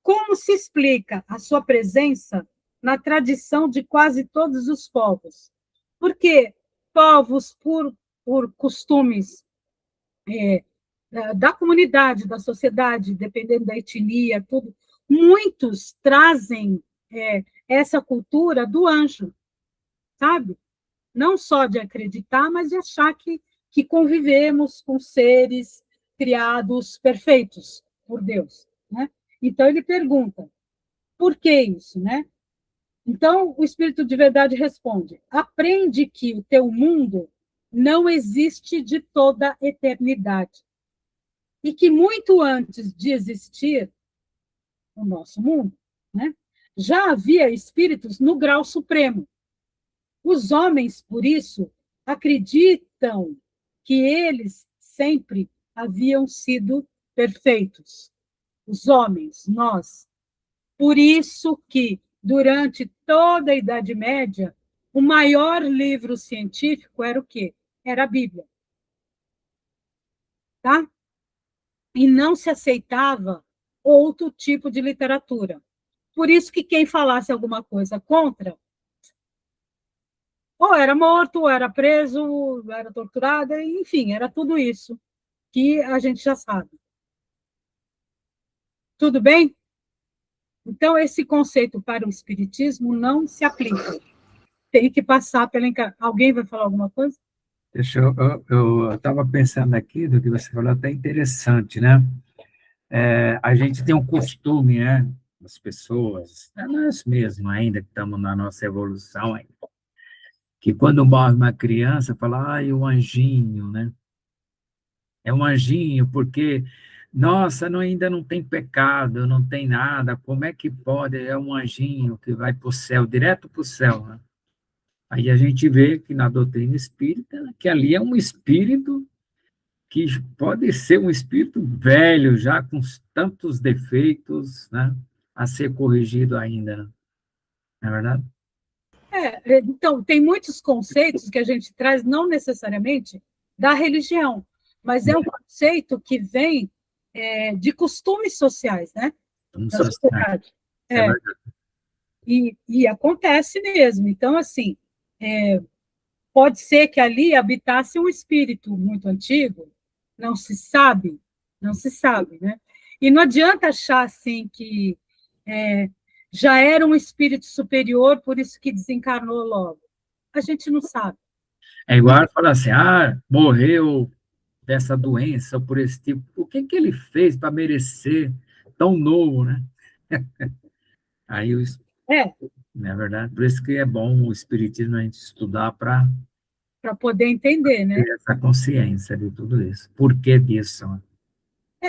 como se explica a sua presença na tradição de quase todos os povos? Porque povos, por costumes da comunidade, da sociedade, dependendo da etnia, tudo, muitos trazem essa cultura do anjo, sabe? Não só de acreditar, mas de achar que convivemos com seres criados perfeitos por Deus, né? Então ele pergunta, por que isso, né? Então o Espírito de Verdade responde: aprende que o teu mundo não existe de toda a eternidade e que muito antes de existir o nosso mundo, né, já havia espíritos no grau supremo. Os homens, por isso, acreditam que eles sempre haviam sido perfeitos. Os homens, nós. Por isso que, durante toda a Idade Média, o maior livro científico era o quê? Era a Bíblia. Tá? E não se aceitava outro tipo de literatura. Por isso que quem falasse alguma coisa contra, ou era morto, ou era preso, ou era torturado, enfim, era tudo isso que a gente já sabe. Tudo bem? Então, esse conceito para o espiritismo não se aplica. Tem que passar pela... Alguém vai falar alguma coisa? Deixa eu estava pensando aqui do que você falou, até interessante, né? A gente tem um costume, né? As pessoas, nós mesmos ainda que estamos na nossa evolução, ainda, que quando morre uma criança, fala, ai, o anjinho, né? É um anjinho, porque, nossa, ainda não tem pecado, não tem nada, como é que pode? É um anjinho que vai para o céu, direto para o céu, né? Aí a gente vê que na doutrina espírita, que ali é um espírito que pode ser um espírito velho, já com tantos defeitos, né, a ser corrigido ainda, né? Não é verdade? Então, tem muitos conceitos que a gente traz, não necessariamente da religião, mas é um conceito que vem de costumes sociais, né? Vamos Da sociais. sociedade. Isso é verdade. E acontece mesmo. Então, assim, pode ser que ali habitasse um espírito muito antigo, não se sabe, não se sabe, né? E não adianta achar, assim, que já era um espírito superior, por isso que desencarnou logo. A gente não sabe. É igual falar assim, morreu dessa doença, ou por esse tipo. O que que ele fez para merecer tão novo, né? Aí, É, não é verdade? Por isso que é bom o espiritismo a gente estudar para para poder entender, né? ter essa consciência de tudo isso. Por que disso? Né?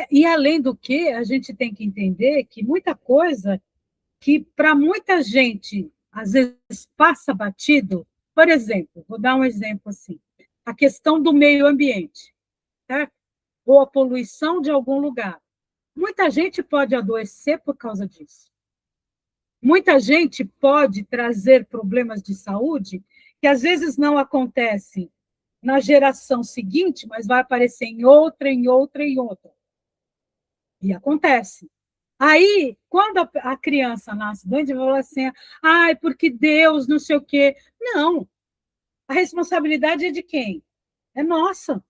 E além do que, a gente tem que entender que muita coisa que para muita gente às vezes passa batido, por exemplo, vou dar um exemplo assim, a questão do meio ambiente, certo? Ou a poluição de algum lugar. Muita gente pode adoecer por causa disso. Muita gente pode trazer problemas de saúde que às vezes não acontecem na geração seguinte, mas vai aparecer em outra, em outra, em outra. E acontece. Aí, quando a criança nasce doente, vai falar assim, porque Deus, não sei o quê. Não, a responsabilidade é de quem? É nossa.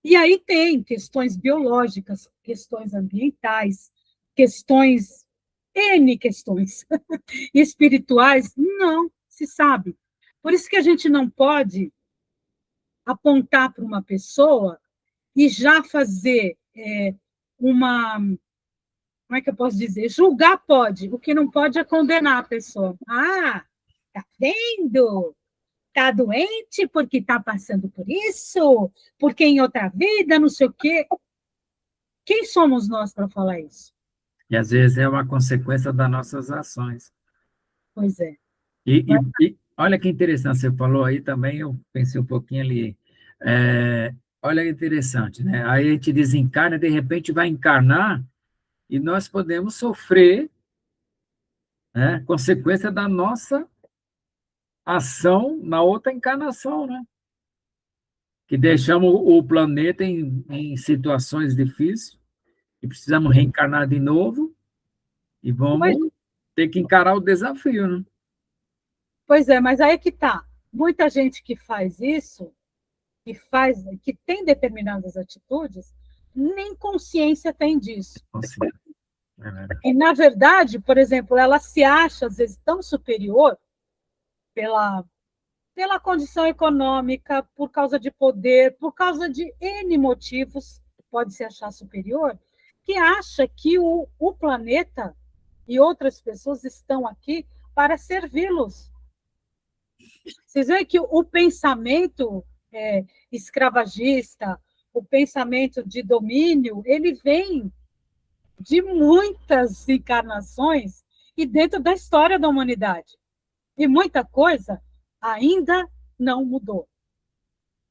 E aí tem questões biológicas, questões ambientais, questões, N questões espirituais, não se sabe. Por isso que a gente não pode apontar para uma pessoa e já fazer uma, como é que eu posso dizer? Julgar pode, o que não pode é condenar a pessoa. Tá vendo? Tá doente porque está passando por isso, porque em outra vida, não sei o quê. Quem somos nós para falar isso? E às vezes é uma consequência das nossas ações. Pois é. E olha que interessante, você falou aí também, eu pensei um pouquinho ali. Olha que interessante, né? Aí a gente desencarna, de repente vai encarnar e nós podemos sofrer, né, consequência da nossa ação na outra encarnação, né? Que deixamos o planeta em situações difíceis e precisamos reencarnar de novo e Pois, vamos ter que encarar o desafio, né? pois é, mas aí que tá. Muita gente que faz isso, que tem determinadas atitudes, nem consciência tem disso. Assim, é verdade. E, na verdade, por exemplo, ela se acha, às vezes, tão superior pela, pela condição econômica, por causa de poder, por causa de N motivos, pode se achar superior, que acha que o planeta e outras pessoas estão aqui para servi-los. Vocês veem que o pensamento escravagista, o pensamento de domínio, ele vem de muitas encarnações e dentro da história da humanidade. E muita coisa ainda não mudou.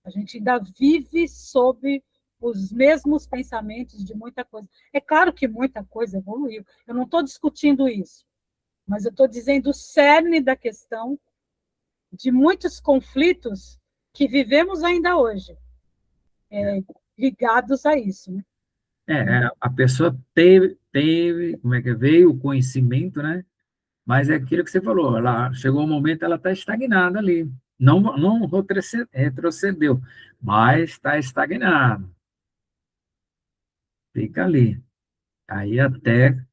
A gente ainda vive sob os mesmos pensamentos de muita coisa. É claro que muita coisa evoluiu. Eu não estou discutindo isso, mas eu estou dizendo o cerne da questão de muitos conflitos que vivemos ainda hoje, ligados a isso. Né? A pessoa teve, como é que veio o conhecimento, né? Mas é aquilo que você falou, ela chegou um momento, ela está estagnada ali. Não retrocedeu, mas está estagnada. Fica ali. Aí até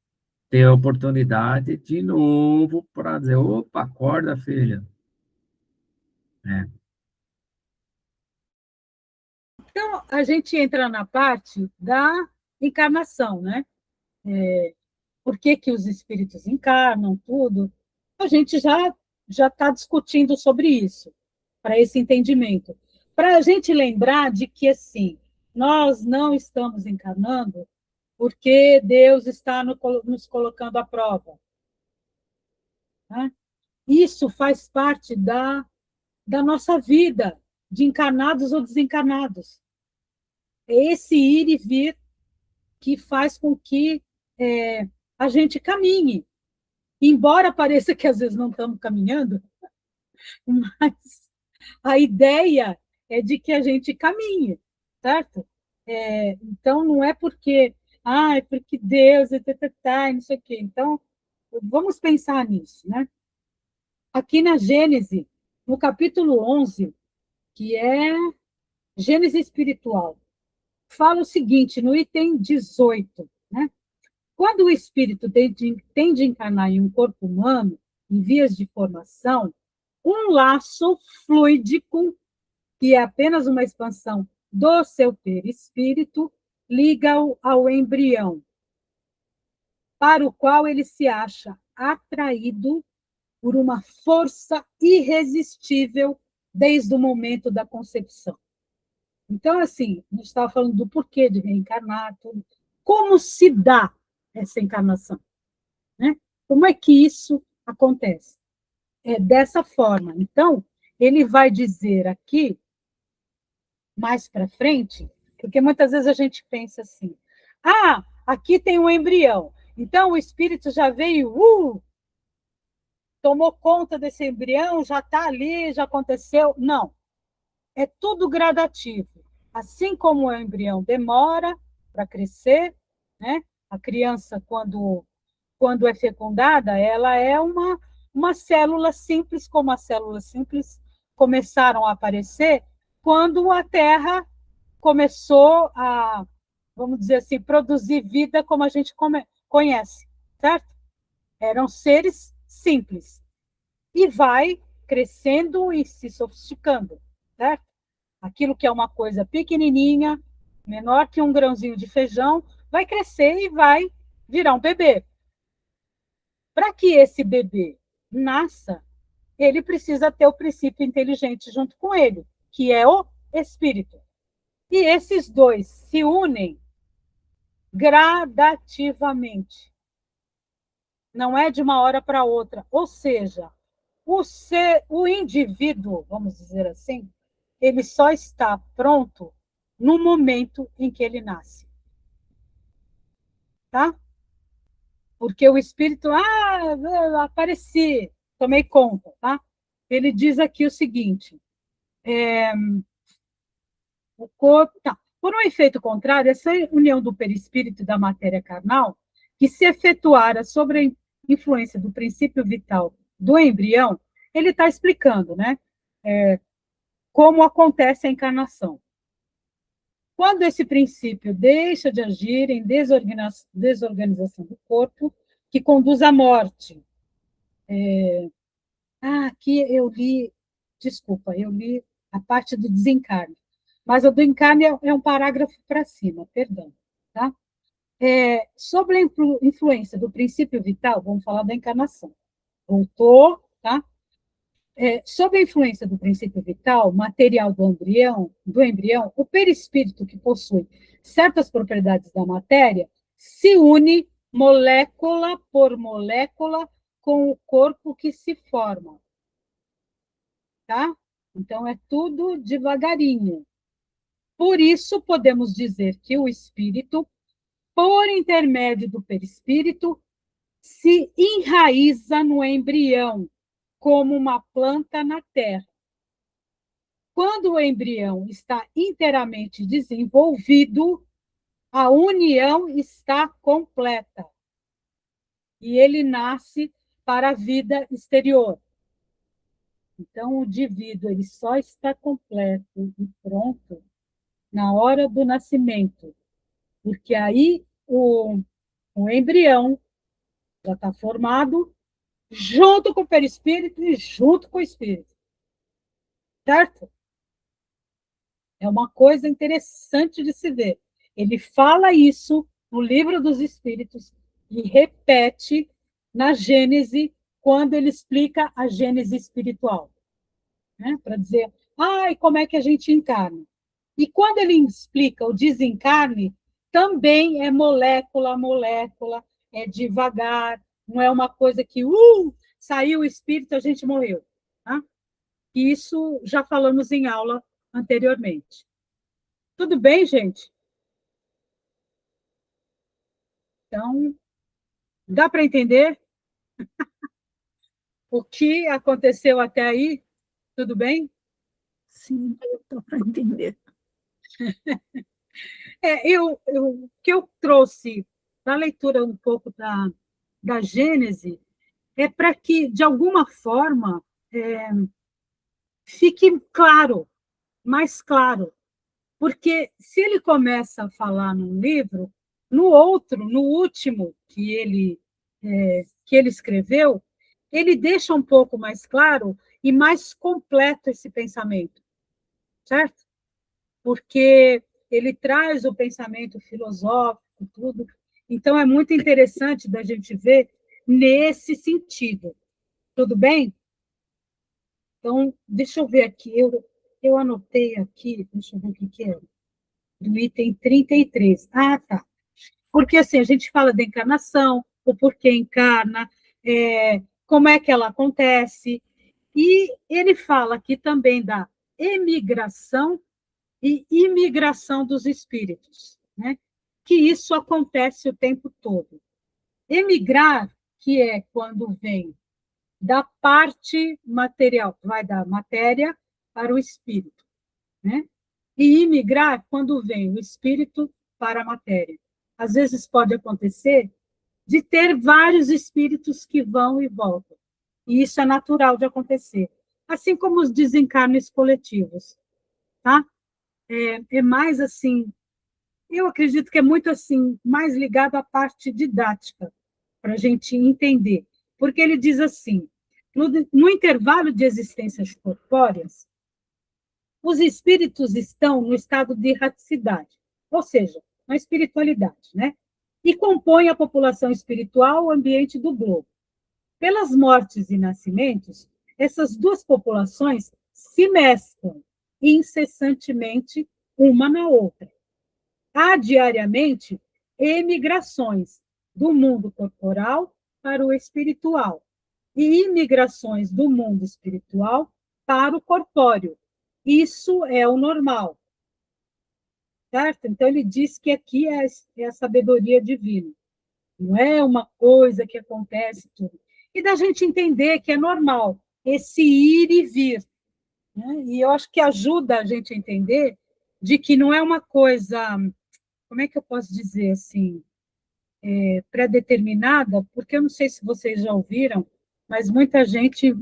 ter a oportunidade de novo para dizer, opa, acorda, filha. É, Então, a gente entra na parte da encarnação, né? Por que, que os espíritos encarnam, tudo. A gente já está discutindo sobre isso, para esse entendimento. Para a gente lembrar de que, assim, nós não estamos encarnando porque Deus está nos colocando à prova. Né? Isso faz parte da nossa vida, de encarnados ou desencarnados. É esse ir e vir que faz com que a gente caminhe. Embora pareça que às vezes não estamos caminhando, mas a ideia é de que a gente caminhe, certo? Então, não é porque, é porque Deus, não sei o quê. Então, vamos pensar nisso, né? Aqui na Gênese, no capítulo 11, que é Gênese espiritual, fala o seguinte, no item 18, né? Quando o espírito tem de encarnar em um corpo humano, em vias de formação, um laço fluídico, que é apenas uma expansão do seu perispírito, liga-o ao embrião, para o qual ele se acha atraído por uma força irresistível desde o momento da concepção. Então, assim, a gente estava falando do porquê de reencarnar, tudo. Como se dá essa encarnação? Né? Como é que isso acontece? É dessa forma. Então, ele vai dizer aqui, mais para frente, porque muitas vezes a gente pensa assim, aqui tem um embrião, então o espírito já veio, tomou conta desse embrião, já está ali, já aconteceu. Não, é tudo gradativo. Assim como o embrião demora para crescer, né? A criança, quando é fecundada, ela é uma célula simples, como as células simples começaram a aparecer quando a Terra começou a, vamos dizer assim, produzir vida como a gente conhece, certo? Eram seres simples. E vai crescendo e se sofisticando, certo? Aquilo que é uma coisa pequenininha, menor que um grãozinho de feijão, vai crescer e vai virar um bebê. Para que esse bebê nasça, ele precisa ter o princípio inteligente junto com ele, que é o espírito. E esses dois se unem gradativamente. Não é de uma hora para outra. Ou seja, o indivíduo, vamos dizer assim, ele só está pronto no momento em que ele nasce. Tá? Porque o espírito, apareci, tomei conta, tá? Ele diz aqui o seguinte, o corpo, tá. Por um efeito contrário, essa união do perispírito e da matéria carnal, que se efetuara sobre a influência do princípio vital do embrião, ele está explicando, né? Como acontece a encarnação. Quando esse princípio deixa de agir em desorganização do corpo, que conduz à morte. Aqui eu li a parte do desencarne, mas o do encarne é um parágrafo para cima, perdão. Tá? Sobre a influência do princípio vital, vamos falar da encarnação. Voltou, tá? Sob a influência do princípio vital, material do embrião, o perispírito, que possui certas propriedades da matéria, se une molécula por molécula com o corpo que se forma. Tá? Então, é tudo devagarinho. Por isso, podemos dizer que o espírito, por intermédio do perispírito, se enraiza no embrião, como uma planta na terra. Quando o embrião está inteiramente desenvolvido, a união está completa. E ele nasce para a vida exterior. Então, o indivíduo ele só está completo e pronto na hora do nascimento, porque aí o embrião já está formado junto com o perispírito e junto com o espírito. Certo? É uma coisa interessante de se ver. Ele fala isso no Livro dos Espíritos e repete na Gênese, quando ele explica a Gênese espiritual. Né? Para dizer, como é que a gente encarna? E quando ele explica o desencarne, também é molécula a molécula, é devagar, não é uma coisa que, saiu o espírito, a gente morreu. Tá? Isso já falamos em aula anteriormente. Tudo bem, gente? Então, dá para entender o que aconteceu até aí? Tudo bem? Sim, dá para entender. O que eu trouxe da leitura um pouco da Gênese é para que, de alguma forma, fique claro, mais claro. Porque se ele começa a falar num livro, no outro, no último que ele escreveu, ele deixa um pouco mais claro e mais completo esse pensamento, certo? Porque ele traz o pensamento filosófico, tudo. Então, é muito interessante da gente ver nesse sentido. Tudo bem? Então, deixa eu ver aqui. Eu anotei aqui, deixa eu ver o que é. Do item 33. Ah, tá. Porque, assim, a gente fala da encarnação, o porquê encarna, como é que ela acontece, e ele fala aqui também da emigração e imigração dos espíritos, né? Que isso acontece o tempo todo. Emigrar, que é quando vem da parte material, vai da matéria para o espírito, né? E imigrar, quando vem o espírito para a matéria. Às vezes pode acontecer de ter vários espíritos que vão e voltam. E isso é natural de acontecer. Assim como os desencarnes coletivos, tá? É mais assim, eu acredito que é muito assim, mais ligado à parte didática, para a gente entender. Porque ele diz assim, no intervalo de existências corpóreas, os espíritos estão no estado de erraticidade, ou seja, na espiritualidade, né? E compõem a população espiritual o ambiente do globo. Pelas mortes e nascimentos, essas duas populações se mesclam incessantemente uma na outra. Há diariamente emigrações do mundo corporal para o espiritual e imigrações do mundo espiritual para o corpóreo. Isso é o normal, certo? Então, ele diz que aqui é a sabedoria divina, não é uma coisa que acontece tudo. E da gente entender que é normal esse ir e vir, né? E eu acho que ajuda a gente a entender de que não é uma coisa, como é que eu posso dizer assim, pré-determinada, porque eu não sei se vocês já ouviram, mas muita gente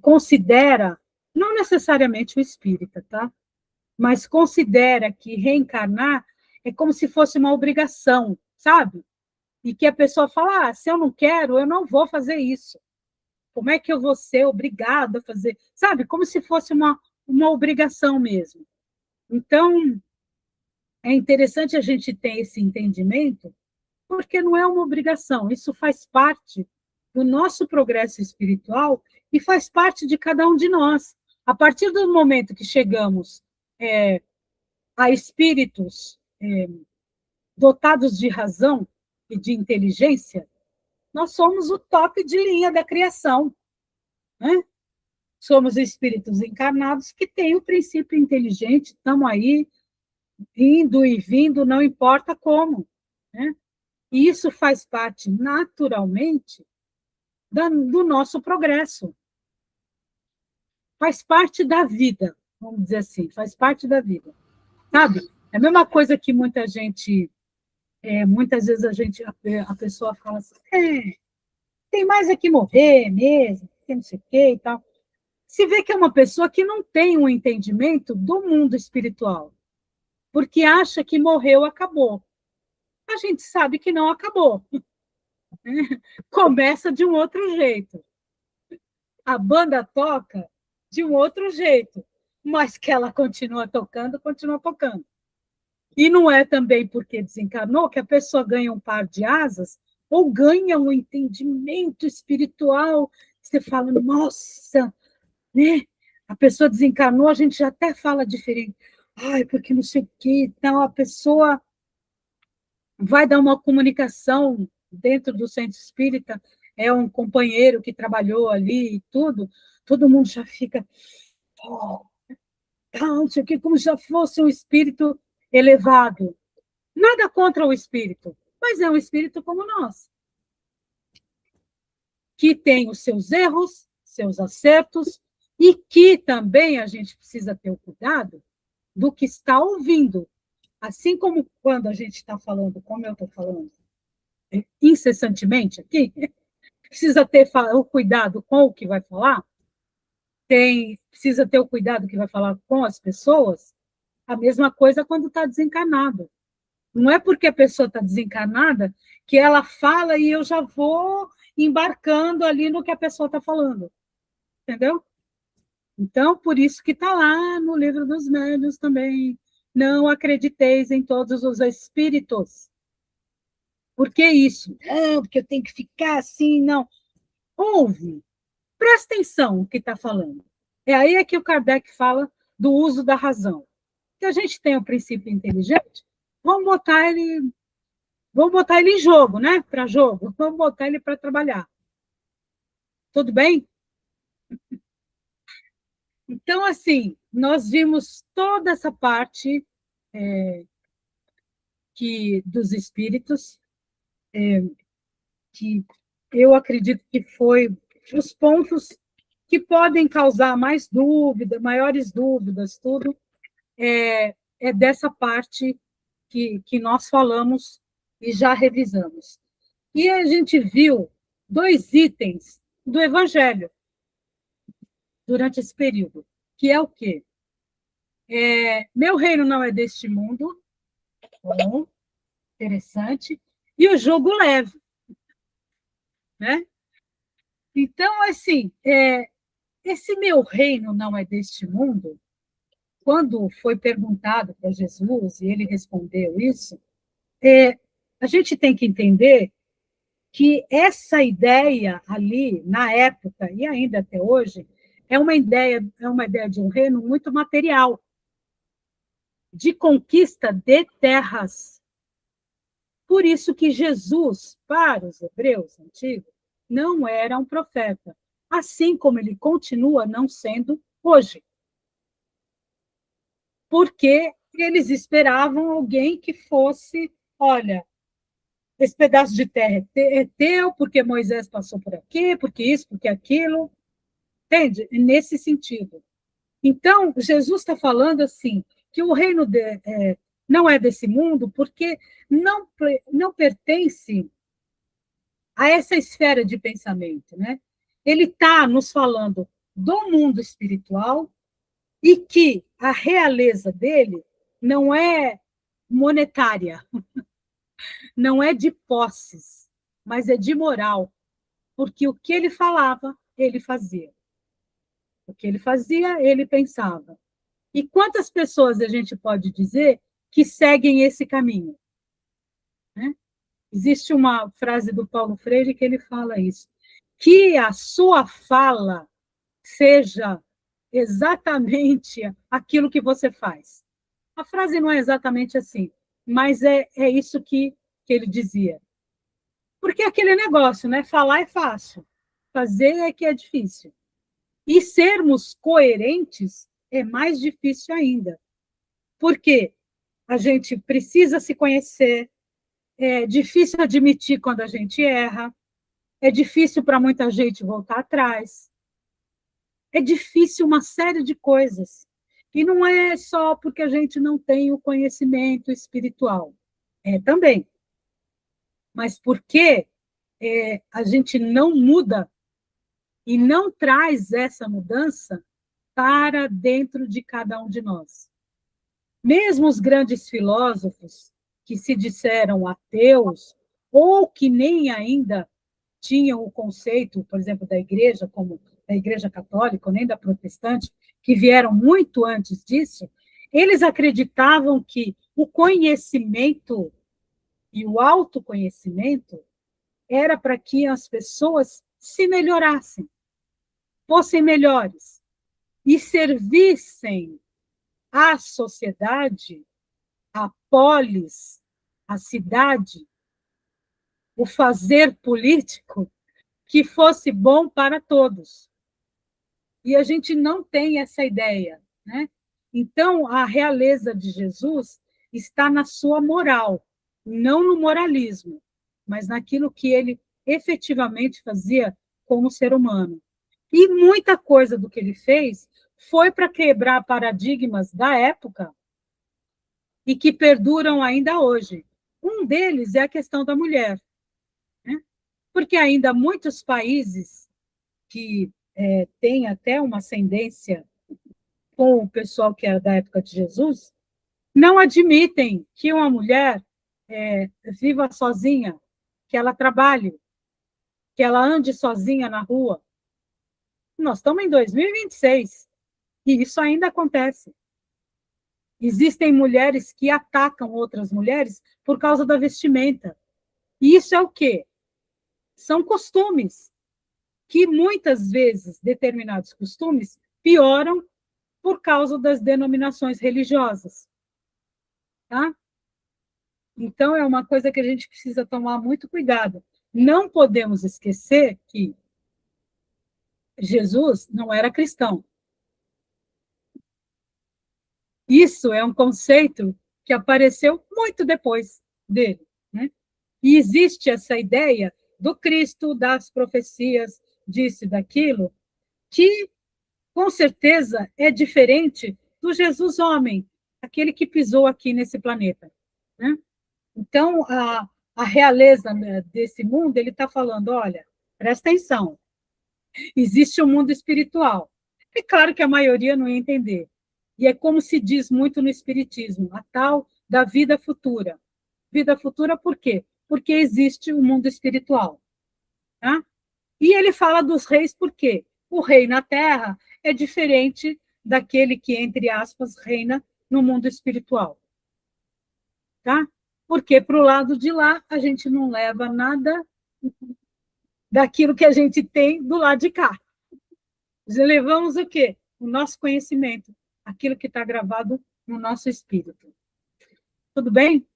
considera, não necessariamente o espírita, tá? Mas considera que reencarnar é como se fosse uma obrigação, sabe? E que a pessoa fala, se eu não quero, eu não vou fazer isso. Como é que eu vou ser obrigada a fazer? Sabe? Como se fosse uma obrigação mesmo. Então, é interessante a gente ter esse entendimento, porque não é uma obrigação, isso faz parte do nosso progresso espiritual e faz parte de cada um de nós. A partir do momento que chegamos a espíritos dotados de razão e de inteligência, nós somos o top de linha da criação, né? Somos espíritos encarnados que têm o princípio inteligente, estamos aí, indo e vindo, não importa como, né? E isso faz parte, naturalmente, do nosso progresso. Faz parte da vida, vamos dizer assim, faz parte da vida. Sabe? É a mesma coisa que muita gente, muitas vezes a pessoa fala assim, tem mais é que morrer mesmo, tem não sei o quê e tal. Se vê que é uma pessoa que não tem um entendimento do mundo espiritual, porque acha que morreu, acabou. A gente sabe que não acabou. Começa de um outro jeito. A banda toca de um outro jeito, mas que ela continua tocando, continua tocando. E não é também porque desencarnou que a pessoa ganha um par de asas ou ganha um entendimento espiritual. Você fala, nossa, né? A pessoa desencarnou, a gente já até fala diferente. Ai, porque não sei o quê. Então, a pessoa vai dar uma comunicação dentro do centro espírita, é um companheiro que trabalhou ali e tudo, todo mundo já fica, não sei o quê, como se já fosse um espírito elevado. Nada contra o espírito, mas é um espírito como nós, que tem os seus erros, seus acertos, e que também a gente precisa ter o cuidado do que está ouvindo, Assim como quando a gente está falando, como eu estou falando, incessantemente aqui, precisa ter o cuidado com o que vai falar, precisa ter o cuidado que vai falar com as pessoas, a mesma coisa quando está desencarnado. Não é porque a pessoa está desencarnada que ela fala e eu já vou embarcando ali no que a pessoa está falando. Entendeu? Então, por isso que está lá no livro dos médiuns também. Não acrediteis em todos os espíritos. Por que isso? Não, porque eu tenho que ficar assim, não. Ouve, presta atenção no que está falando. É aí é que o Kardec fala do uso da razão. Se a gente tem o princípio inteligente, vamos botar ele em jogo, né? Para jogo, vamos botar ele para trabalhar. Tudo bem? Então, assim, nós vimos toda essa parte dos espíritos, que eu acredito que foi os pontos que podem causar mais dúvida, maiores dúvidas, tudo, é dessa parte que nós falamos e já revisamos. E a gente viu 2 itens do Evangelho durante esse período, que é o quê? Meu reino não é deste mundo, bom, interessante, e o jogo leve, né? Então, assim, esse meu reino não é deste mundo, quando foi perguntado para Jesus e ele respondeu isso, a gente tem que entender que essa ideia ali, na época e ainda até hoje, é uma ideia de um reino muito material, de conquista de terras. Por isso que Jesus, para os hebreus antigos, não era um profeta, assim como ele continua não sendo hoje. Porque eles esperavam alguém que fosse, olha, esse pedaço de terra é teu, porque Moisés passou por aqui, porque isso, porque aquilo, entende? Nesse sentido. Então, Jesus está falando assim, que o reino não é desse mundo, porque não pertence a essa esfera de pensamento, né? Ele está nos falando do mundo espiritual e que a realeza dele não é monetária, não é de posses, mas é de moral, porque o que ele falava, ele fazia. O que ele fazia, ele pensava. E quantas pessoas a gente pode dizer que seguem esse caminho? Né? Existe uma frase do Paulo Freire que ele fala isso, que a sua fala seja exatamente aquilo que você faz. A frase não é exatamente assim, mas é isso que ele dizia. Porque é aquele negócio, né? Falar é fácil, fazer é que é difícil. E sermos coerentes é mais difícil ainda. Porque a gente precisa se conhecer, é difícil admitir quando a gente erra, é difícil para muita gente voltar atrás, é difícil uma série de coisas. E não é só porque a gente não tem o conhecimento espiritual, é também. Mas porque a gente não muda e não traz essa mudança para dentro de cada um de nós. Mesmo os grandes filósofos que se disseram ateus, ou que nem ainda tinham o conceito, por exemplo, da igreja, como da igreja católica, ou nem da protestante, que vieram muito antes disso, eles acreditavam que o conhecimento e o autoconhecimento era para que as pessoas se melhorassem, fossem melhores e servissem à sociedade, à polis, à cidade, o fazer político que fosse bom para todos. E a gente não tem essa ideia, né? Então, a realeza de Jesus está na sua moral, não no moralismo, mas naquilo que ele efetivamente fazia como ser humano. E muita coisa do que ele fez foi para quebrar paradigmas da época e que perduram ainda hoje. Um deles é a questão da mulher, né? Porque ainda muitos países que têm até uma ascendência com o pessoal que era da época de Jesus, não admitem que uma mulher viva sozinha, que ela trabalhe, que ela ande sozinha na rua. Nós estamos em 2026 e isso ainda acontece. Existem mulheres que atacam outras mulheres por causa da vestimenta. E isso é o quê? São costumes que, muitas vezes, determinados costumes pioram por causa das denominações religiosas. Tá? Então, é uma coisa que a gente precisa tomar muito cuidado. Não podemos esquecer que Jesus não era cristão. Isso é um conceito que apareceu muito depois dele, né? E existe essa ideia do Cristo, das profecias, disso e daquilo, que, com certeza, é diferente do Jesus homem, aquele que pisou aqui nesse planeta, né? Então, a realeza, né, desse mundo, ele está falando, olha, presta atenção, existe um mundo espiritual. É claro que a maioria não ia entender. E é como se diz muito no espiritismo, a tal da vida futura. Vida futura por quê? Porque existe um mundo espiritual. Tá? E ele fala dos reis por quê? O rei na terra é diferente daquele que, entre aspas, reina no mundo espiritual. Tá? Porque para o lado de lá a gente não leva nada daquilo que a gente tem do lado de cá. Levamos o quê? O nosso conhecimento, aquilo que está gravado no nosso espírito. Tudo bem?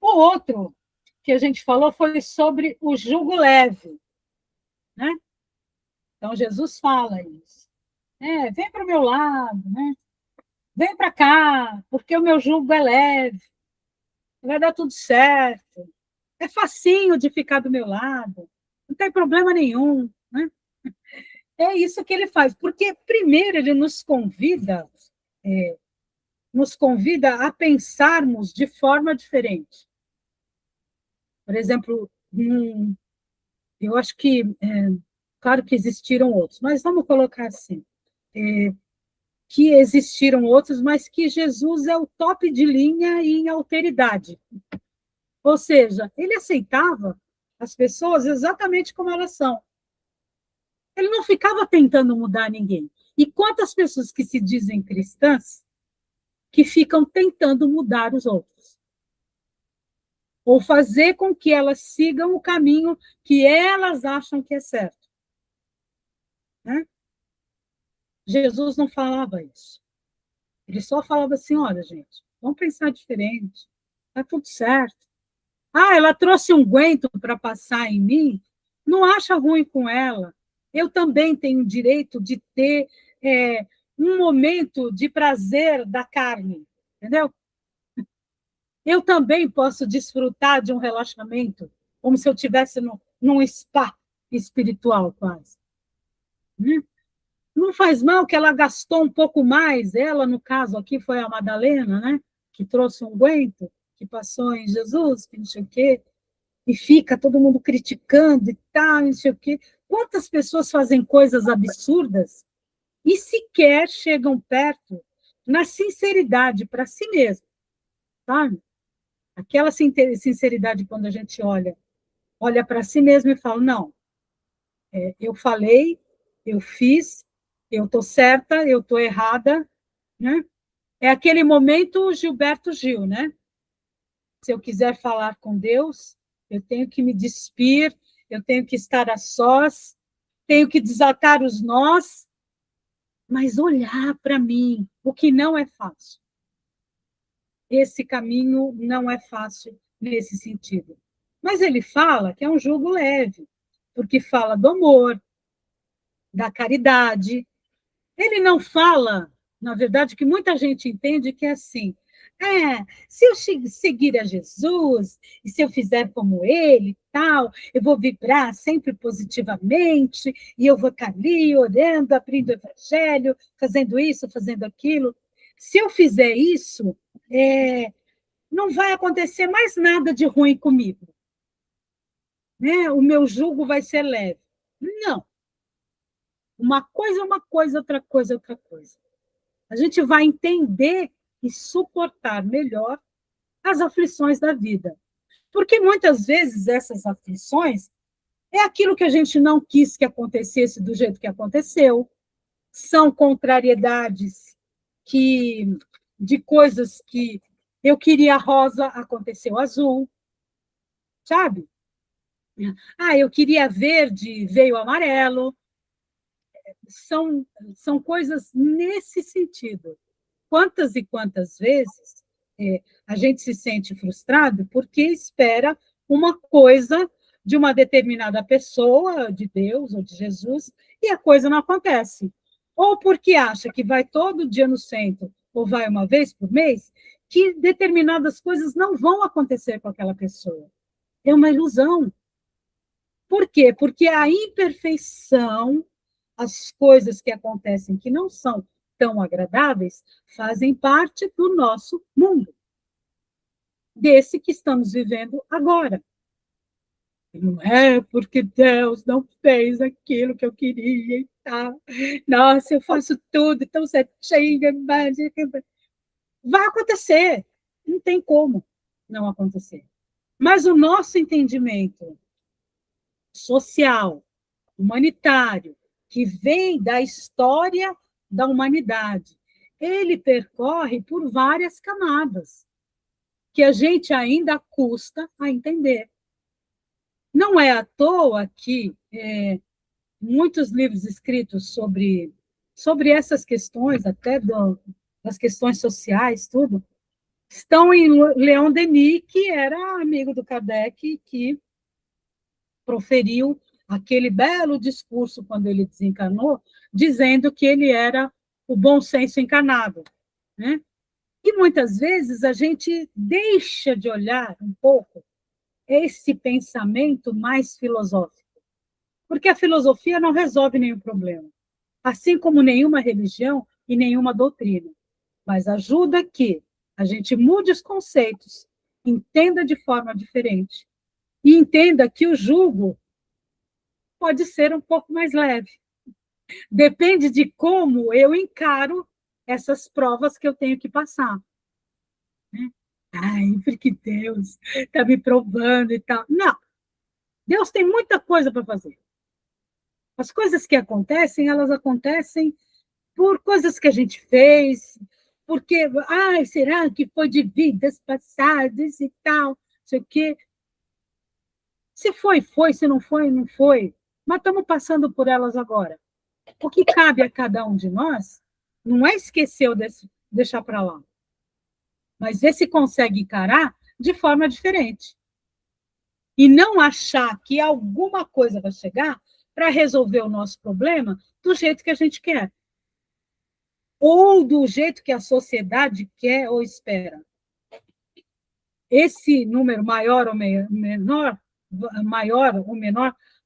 O outro que a gente falou foi sobre o jugo leve, né? Então, Jesus fala isso. Vem para o meu lado, né? Vem para cá, porque o meu jugo é leve, vai dar tudo certo. É facinho de ficar do meu lado, não tem problema nenhum, né? É isso que ele faz, porque primeiro ele nos convida a pensarmos de forma diferente. Por exemplo, eu acho que, claro que existiram outros, mas vamos colocar assim, que existiram outros, mas que Jesus é o top de linha em alteridade. Ou seja, ele aceitava as pessoas exatamente como elas são. Ele não ficava tentando mudar ninguém. E quantas pessoas que se dizem cristãs que ficam tentando mudar os outros? Ou fazer com que elas sigam o caminho que elas acham que é certo. Né? Jesus não falava isso. Ele só falava assim, olha, gente, vamos pensar diferente. Está tudo certo. Ah, ela trouxe um unguento para passar em mim? Não acha ruim com ela. Eu também tenho o direito de ter um momento de prazer da carne, entendeu? Eu também posso desfrutar de um relaxamento, como se eu estivesse num spa espiritual, quase. Não faz mal que ela gastou um pouco mais, ela, no caso aqui, foi a Madalena, né? Que trouxe um unguento, que passou em Jesus, que não sei o quê, e fica todo mundo criticando e tal, não sei o quê. Quantas pessoas fazem coisas absurdas e sequer chegam perto na sinceridade para si mesmo, sabe? Aquela sinceridade quando a gente olha para si mesmo e fala, não, eu falei, eu fiz, eu estou certa, eu estou errada, né? É aquele momento Gilberto Gil, né? Se eu quiser falar com Deus, eu tenho que me despir, eu tenho que estar a sós, tenho que desatar os nós, mas olhar para mim, o que não é fácil. Esse caminho não é fácil nesse sentido. Mas ele fala que é um jugo leve, porque fala do amor, da caridade. Ele não fala, na verdade, que muita gente entende que é assim, se eu seguir a Jesus, e se eu fizer como ele, tal, eu vou vibrar sempre positivamente, e eu vou estar ali orando, abrindo o evangelho, fazendo isso, fazendo aquilo. Se eu fizer isso, não vai acontecer mais nada de ruim comigo, né? O meu jugo vai ser leve. Não. Uma coisa é uma coisa, outra coisa é outra coisa. A gente vai entender e suportar melhor as aflições da vida. Porque muitas vezes essas aflições é aquilo que a gente não quis que acontecesse do jeito que aconteceu, são contrariedades de coisas que eu queria rosa, aconteceu azul, sabe? Eu queria verde, veio amarelo. São coisas nesse sentido. Quantas e quantas vezes a gente se sente frustrado porque espera uma coisa de uma determinada pessoa, de Deus ou de Jesus, e a coisa não acontece. Ou porque acha que vai todo dia no centro, ou vai uma vez por mês, que determinadas coisas não vão acontecer com aquela pessoa. É uma ilusão. Por quê? Porque a imperfeição, as coisas que acontecem que não são tão agradáveis, fazem parte do nosso mundo, desse que estamos vivendo agora. Não é porque Deus não fez aquilo que eu queria e tal. Nossa, eu faço tudo tão certinho. Vai acontecer. Não tem como não acontecer. Mas o nosso entendimento social, humanitário, que vem da história da humanidade, ele percorre por várias camadas, que a gente ainda custa a entender. Não é à toa que muitos livros escritos sobre essas questões, até das questões sociais, tudo, estão em Leon Denis, que era amigo do Kardec, que proferiu aquele belo discurso quando ele desencarnou, dizendo que ele era o bom senso encarnado, né? E muitas vezes a gente deixa de olhar um pouco esse pensamento mais filosófico, porque a filosofia não resolve nenhum problema, assim como nenhuma religião e nenhuma doutrina, mas ajuda que a gente mude os conceitos, entenda de forma diferente e entenda que o jugo pode ser um pouco mais leve. Depende de como eu encaro essas provas que eu tenho que passar. Porque Deus está me provando e tal. Não. Deus tem muita coisa para fazer. As coisas que acontecem, elas acontecem por coisas que a gente fez, porque, será que foi de vidas passadas e tal, não sei o quê. Se foi, foi, se não foi, não foi. Mas estamos passando por elas agora. O que cabe a cada um de nós não é esquecer ou deixar para lá, mas ver se consegue encarar de forma diferente. E não achar que alguma coisa vai chegar para resolver o nosso problema do jeito que a gente quer. Ou do jeito que a sociedade quer ou espera. Esse número maior ou menor,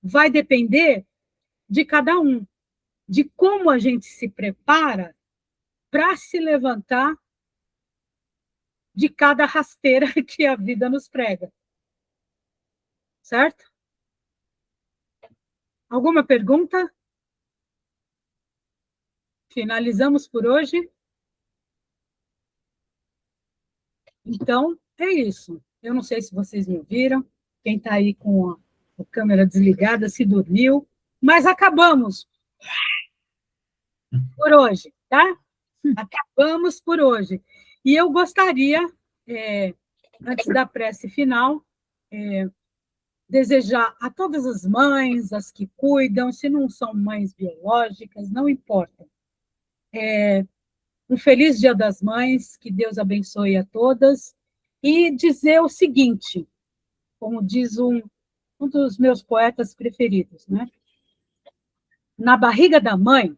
vai depender de cada um, de como a gente se prepara para se levantar de cada rasteira que a vida nos prega. Certo? Alguma pergunta? Finalizamos por hoje? Então, é isso. Eu não sei se vocês me ouviram, quem está aí com a câmera desligada se dormiu, mas acabamos por hoje, tá? Acabamos por hoje. E eu gostaria, antes da prece final, desejar a todas as mães, as que cuidam, se não são mães biológicas, não importa. Um feliz Dia das Mães, que Deus abençoe a todas, e dizer o seguinte, como diz um dos meus poetas preferidos, né? Na barriga da mãe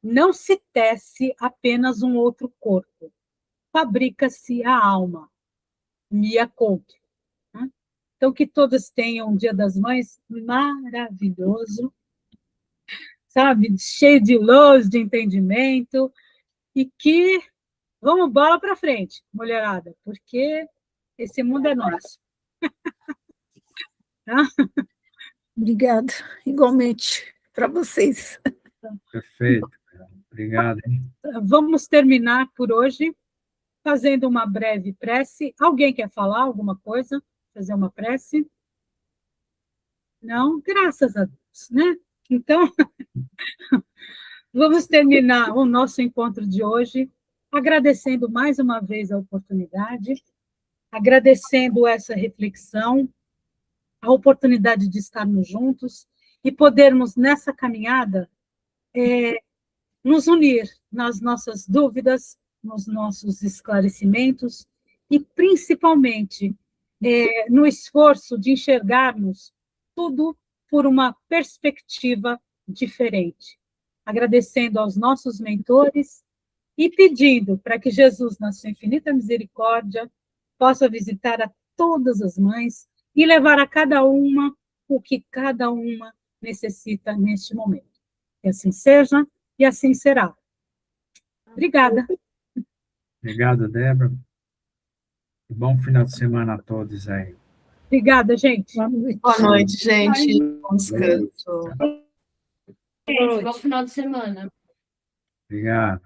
não se tece apenas um outro corpo, fabrica-se a alma, Mia Couto. Né? Então, que todas tenham um Dia das Mães maravilhoso, sabe? Cheio de luz, de entendimento, e que Vamos bola para frente, mulherada, porque esse mundo é nosso. Tá? Obrigada, igualmente, para vocês. Perfeito. Obrigado, hein? Vamos terminar por hoje fazendo uma breve prece. Alguém quer falar alguma coisa? Fazer uma prece? Não? Graças a Deus, né? Então, vamos terminar o nosso encontro de hoje agradecendo mais uma vez a oportunidade, agradecendo essa reflexão, a oportunidade de estarmos juntos e podermos, nessa caminhada, nos unir nas nossas dúvidas, nos nossos esclarecimentos e, principalmente, no esforço de enxergarmos tudo por uma perspectiva diferente. Agradecendo aos nossos mentores e pedindo para que Jesus, na sua infinita misericórdia, possa visitar a todas as mães e levar a cada uma o que cada uma necessita neste momento. Que assim seja e assim será. Obrigada. Obrigado, Débora. Bom final de semana a todos aí. Obrigada, gente. Boa noite, gente. Bom descanso. Bom final de semana. Obrigado.